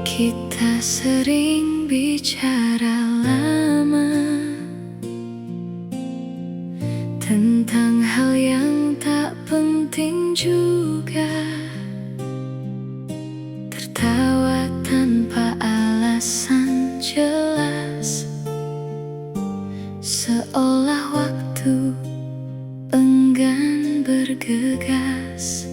Speaker 1: Kita sering bicara lama tentang hal yang tak penting juga. Tertawa tanpa alasan jelas, seolah waktu enggan bergegas.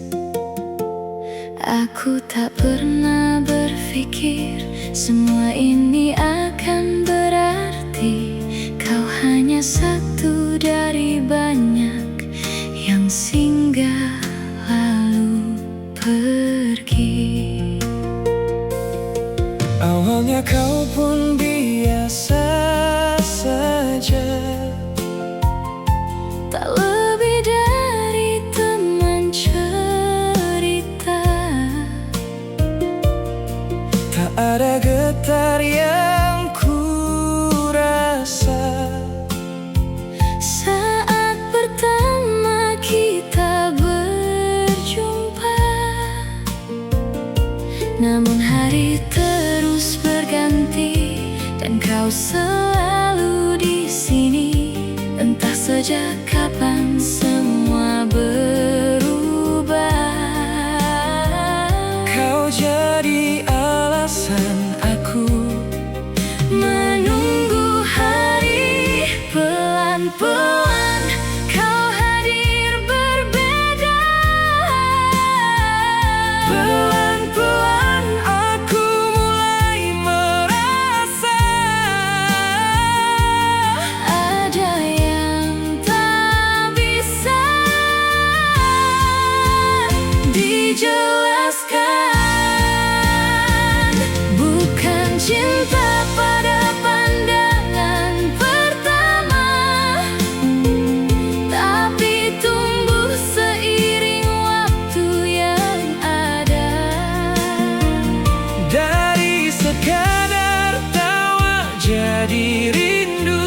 Speaker 1: Aku tak pernah berpikir semua ini akan berarti. Kau hanya satu dari banyak yang singgah lalu pergi.
Speaker 2: Awalnya kau pun biasa saja,
Speaker 1: Tak lebih dari teman cerita.
Speaker 2: tak ada getar yang ku rasa
Speaker 1: Saat pertama kita berjumpa, namun hari terus berganti dan kau selalu di sini. Entah sejak kapan semua berubah.
Speaker 2: kau jadi alasan aku
Speaker 1: Menunggu hari, pelan-pelan kau hadir berbeda.
Speaker 2: pelan-pelan aku mulai merasa
Speaker 1: Ada yang tak bisa dijelaskan. Bukan cinta pada pandangan pertama, tapi tumbuh seiring waktu yang ada.
Speaker 2: dari sekadar tawa jadi rindu,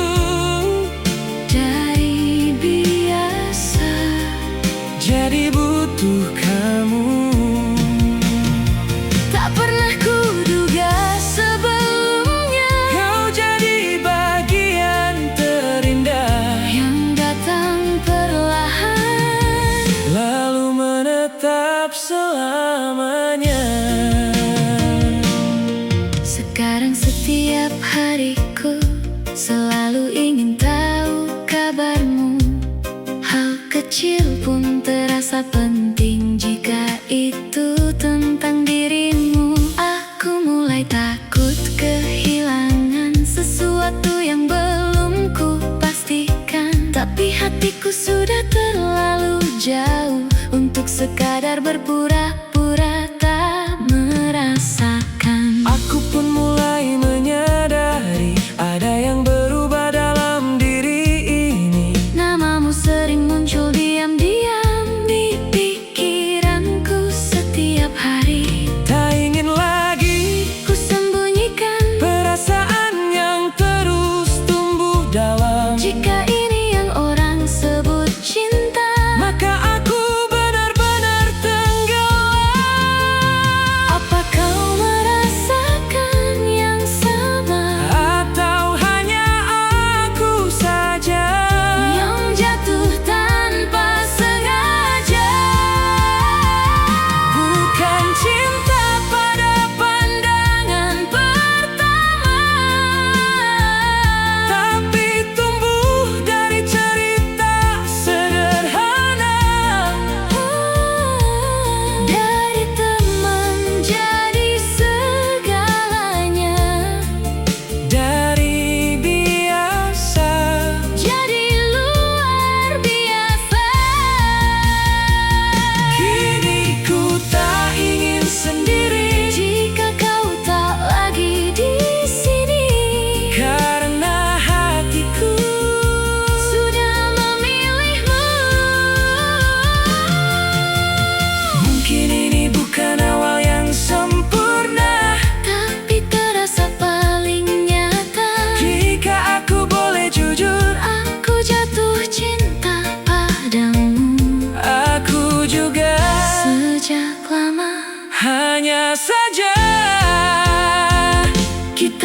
Speaker 1: Dari biasa
Speaker 2: jadi butuh kamu.
Speaker 1: tak pernah kuduga sebelumnya,
Speaker 2: Kau jadi bagian terindah
Speaker 1: yang datang perlahan.
Speaker 2: lalu menetap selamanya.
Speaker 1: Sekarang setiap hariku selalu ingin tahu kabarmu. Hal kecil pun terasa penting jika itu tentang dirimu. Aku mulai takut kehilangan sesuatu yang belum ku pastikan. Tapi hatiku sudah terlalu jauh untuk sekadar berpura-pura tak merasakan.
Speaker 2: Aku pun mulai menyadari ada yang berubah dalam diri ini.
Speaker 1: Namamu sering muncul diam-diam di pikiranku setiap hari.
Speaker 2: Tak ingin lagi
Speaker 1: Ku sembunyikan
Speaker 2: perasaan yang terus tumbuh dalam.
Speaker 1: jika ini yang orang sebut cinta.
Speaker 2: Maka aku benar-benar tenggelam.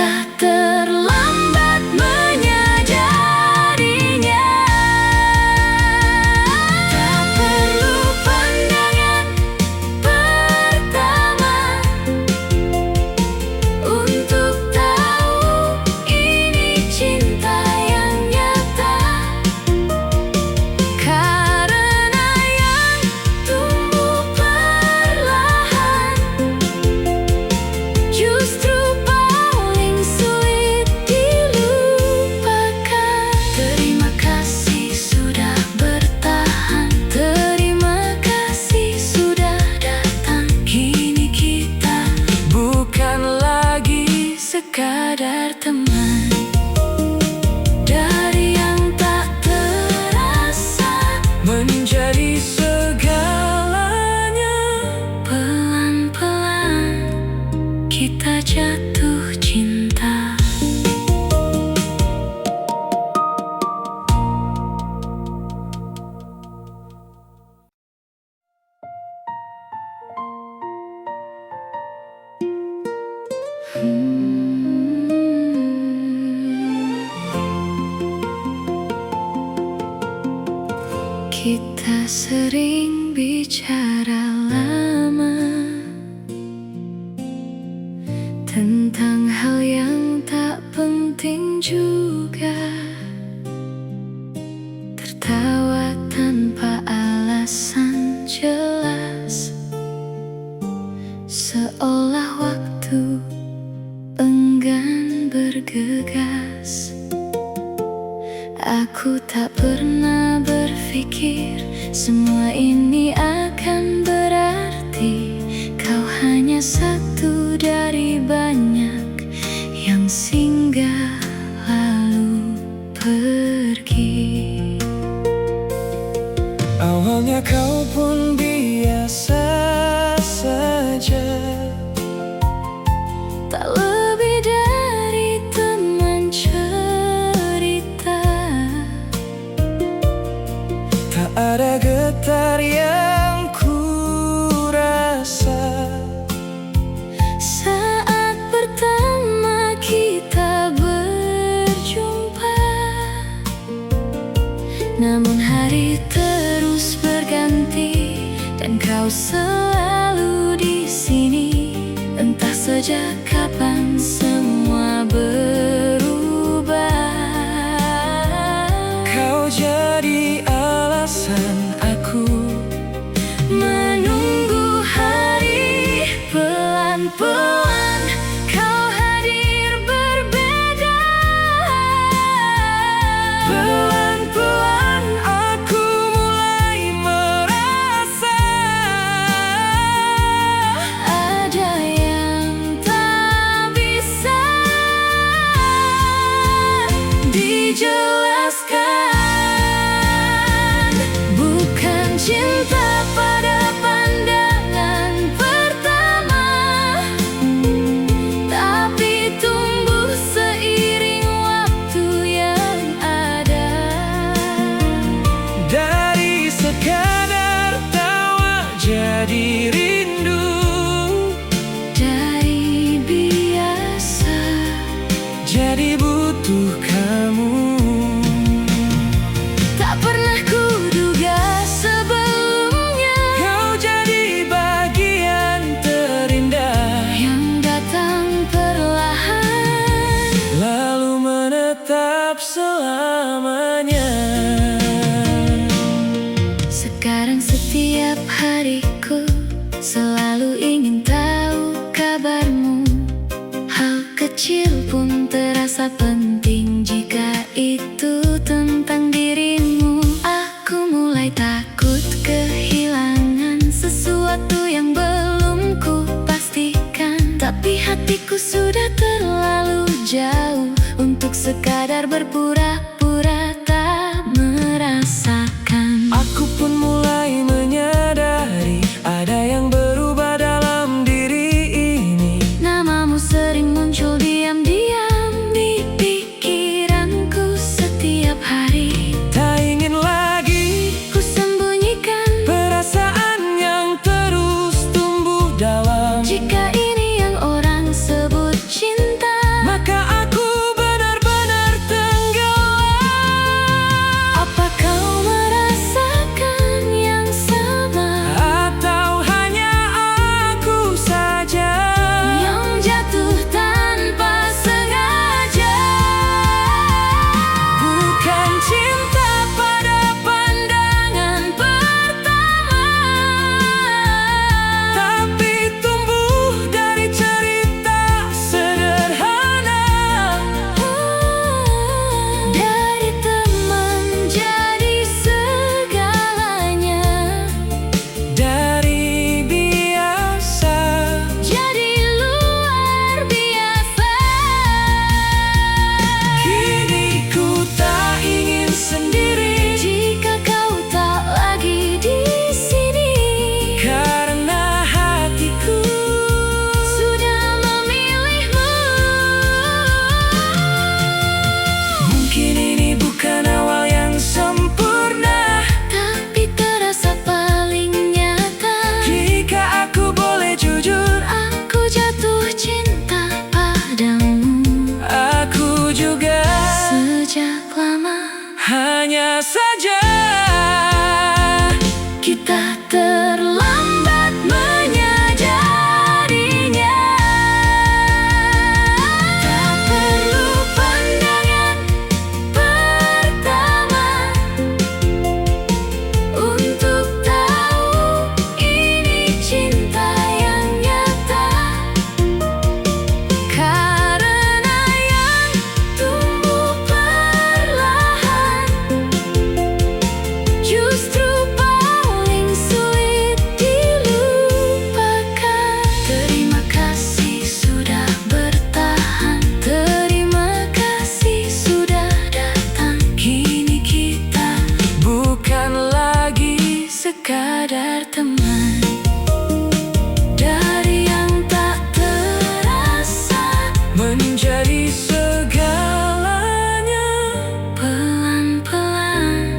Speaker 1: Tak terlambat menyadarinya. Tak perlu pandangan pertama untuk tahu ini cinta yang nyata. Karena yang tumbuh perlahan justru paling sulit dilupakan. Terima kasih sudah bertahan, terima kasih sudah datang. Kini kita
Speaker 2: bukan lagi
Speaker 1: sekadar teman. Dari yang tak terasa
Speaker 2: menjadi segalanya.
Speaker 1: pelan-pelan kita jatuh cinta. Kita sering bicara lama tentang hal yang tak penting juga. Tertawa tanpa alasan jelas, seolah waktu enggan bergegas. Aku tak pernah berpikir semua ini akan berarti. Kau hanya satu dari banyak yang singgah lalu pergi.
Speaker 2: Awalnya kau pun biasa saja,
Speaker 1: Tak lebih dari teman cerita.
Speaker 2: tak ada getar yang ku rasa
Speaker 1: Saat pertama kita berjumpa, namun hari terus berganti dan kau selalu di sini. Entah sejak kapan semua berubah.
Speaker 2: kau jadi alasan aku
Speaker 1: Menunggu hari, pelan-pelan kau hadir berbeda.
Speaker 2: pelan-pelan aku mulai merasa
Speaker 1: Ada yang tak bisa dijelaskan. Bukan cinta pada pandangan pertama, tapi tumbuh seiring waktu yang ada.
Speaker 2: dari sekadar tawa jadi rindu,
Speaker 1: Dari biasa
Speaker 2: jadi butuh kamu.
Speaker 1: tak pernah kuduga sebelumnya,
Speaker 2: Kau jadi bagian terindah
Speaker 1: yang datang perlahan.
Speaker 2: lalu menetap selamanya.
Speaker 1: Sekarang setiap hariku selalu ingin tahu kabarmu. Hal kecil pun terasa penting jika itu tentang dirimu. Aku mulai takut kehilangan sesuatu yang belum ku pastikan. Tapi hatiku sudah terlalu jauh untuk sekadar berpura-pura tak merasakan.
Speaker 2: Aku pun mulai menyadari ada yang berubah dalam diri ini.
Speaker 1: Namamu sering muncul diam-diam di pikiranku setiap hari.
Speaker 2: Tak ingin lagi
Speaker 1: Ku sembunyikan
Speaker 2: perasaan yang terus tumbuh dalam.
Speaker 1: jika ini yang orang sebut cinta.
Speaker 2: Maka menjadi segalanya.
Speaker 1: Pelan-pelan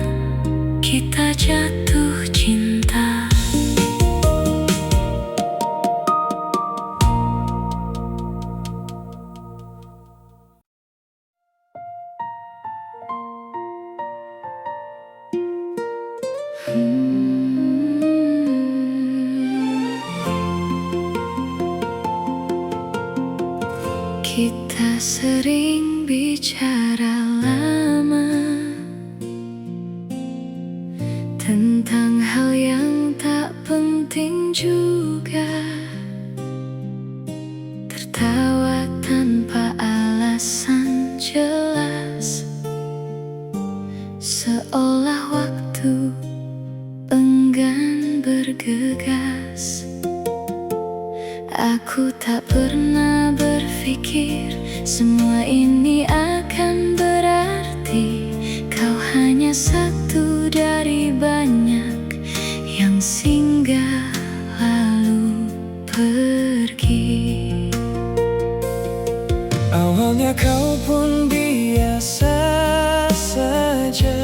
Speaker 1: kita jatuh cinta. Kita sering bicara lama tentang hal yang tak penting juga, tertawa tanpa alasan jelas, seolah waktu enggan bergegas. Aku tak pernah berpikir semua ini akan berarti. Kau hanya satu dari banyak yang singgah lalu pergi.
Speaker 2: Awalnya kau pun biasa saja,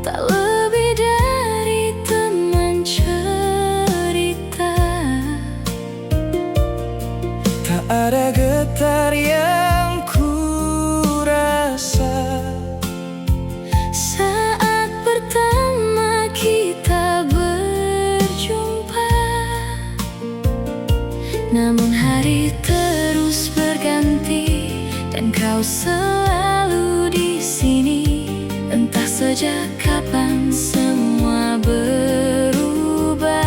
Speaker 1: Tak lebih dari teman cerita.
Speaker 2: tak ada getar yang ku rasa
Speaker 1: Saat pertama kita berjumpa, namun hari terus berganti dan kau selalu di sini. Entah sejak kapan semua berubah.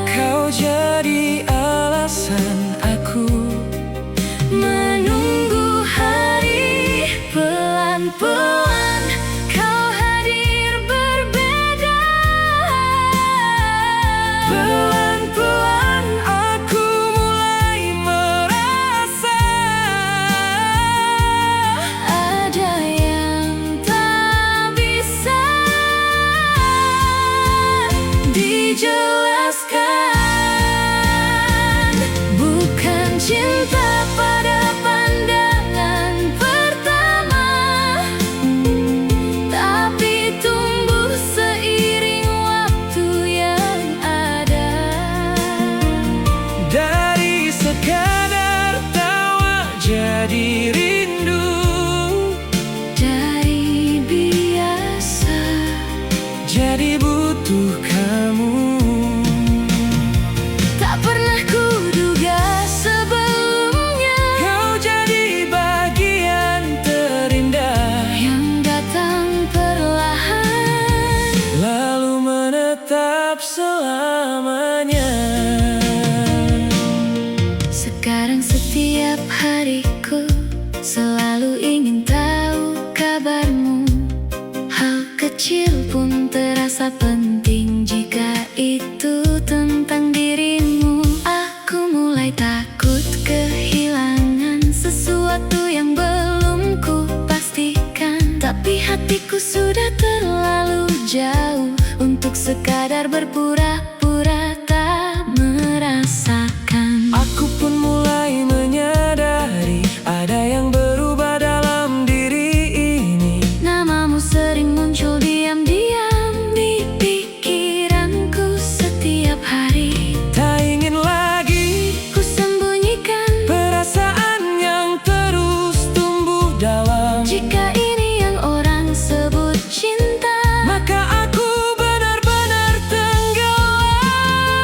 Speaker 2: kau jadi alasan aku
Speaker 1: Menunggu hari, pelan-pelan kau hadir berbeda.
Speaker 2: Pelan-pelan aku mulai merasa
Speaker 1: Ada yang tak bisa dijelaskan. Bukan cinta pada pandangan pertama, tapi tumbuh seiring waktu yang ada.
Speaker 2: dari sekadar tawa jadi rindu,
Speaker 1: Dari biasa
Speaker 2: jadi butuh kamu.
Speaker 1: tak pernah kuduga sebelumnya,
Speaker 2: Kau jadi bagian terindah
Speaker 1: yang datang perlahan.
Speaker 2: lalu menetap selamanya.
Speaker 1: Sekarang setiap hariku selalu ingin tahu kabarmu. Hal kecil pun terasa penting jika itu tentang dirimu. Aku mulai takut kehilangan sesuatu yang belum ku pastikan, tapi hatiku sudah terlalu jauh untuk sekadar berpura-pura tak merasakan.
Speaker 2: Aku pun mulai menyadari ada yang berubah dalam diri ini.
Speaker 1: Namamu sering muncul diam-diam di pikiranku setiap hari.
Speaker 2: Tak ingin lagi
Speaker 1: Ku sembunyikan
Speaker 2: perasaan yang terus tumbuh dalam.
Speaker 1: jika ini yang orang sebut cinta.
Speaker 2: Maka aku benar-benar tenggelam.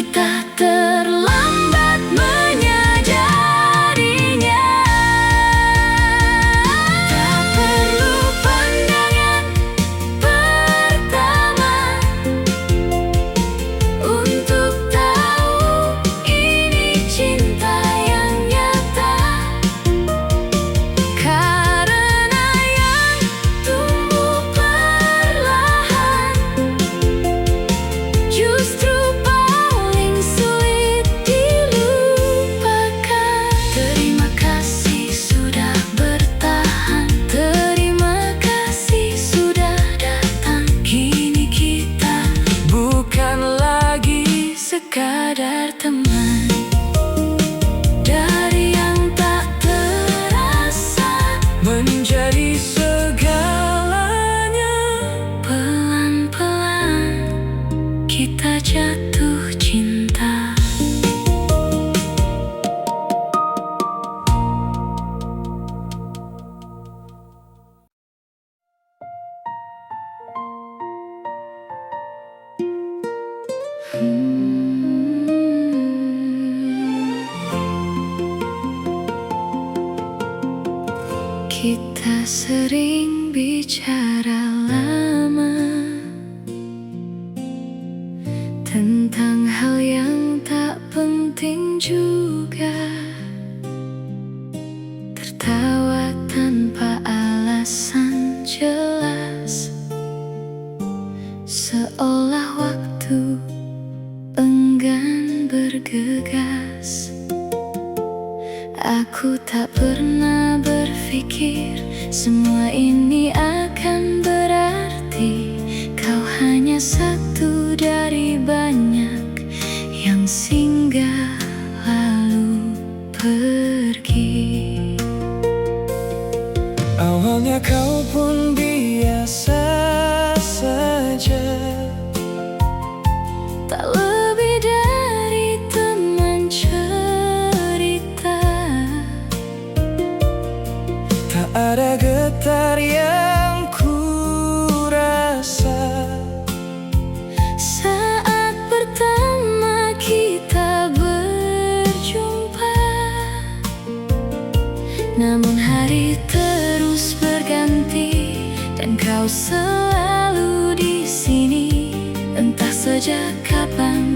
Speaker 1: kita terlambat menyadarinya. Tak perlu pandangan pertama untuk tahu ini cinta yang nyata, karena yang tumbuh perlahan justru paling sulit dilupakan. Terima kasih sudah bertahan, terima kasih sudah datang. Kini kita
Speaker 2: bukan lagi
Speaker 1: sekadar teman. Dari yang tak terasa
Speaker 2: menjadi segalanya.
Speaker 1: pelan-pelan kita jatuh cinta. Kita sering bicara lama tentang hal yang tak penting juga, tertawa tanpa alasan jelas, seolah waktu enggan bergegas. Aku tak pernah berpikir semua ini akan berarti. Kau hanya satu dari banyak yang singgah lalu pergi.
Speaker 2: Awalnya kau pun biasa saja,
Speaker 1: Tak lebih dari teman cerita.
Speaker 2: tak ada getar yang ku rasa
Speaker 1: Saat pertama kita berjumpa, namun hari terus berganti dan kau selalu di sini. Entah sejak kapan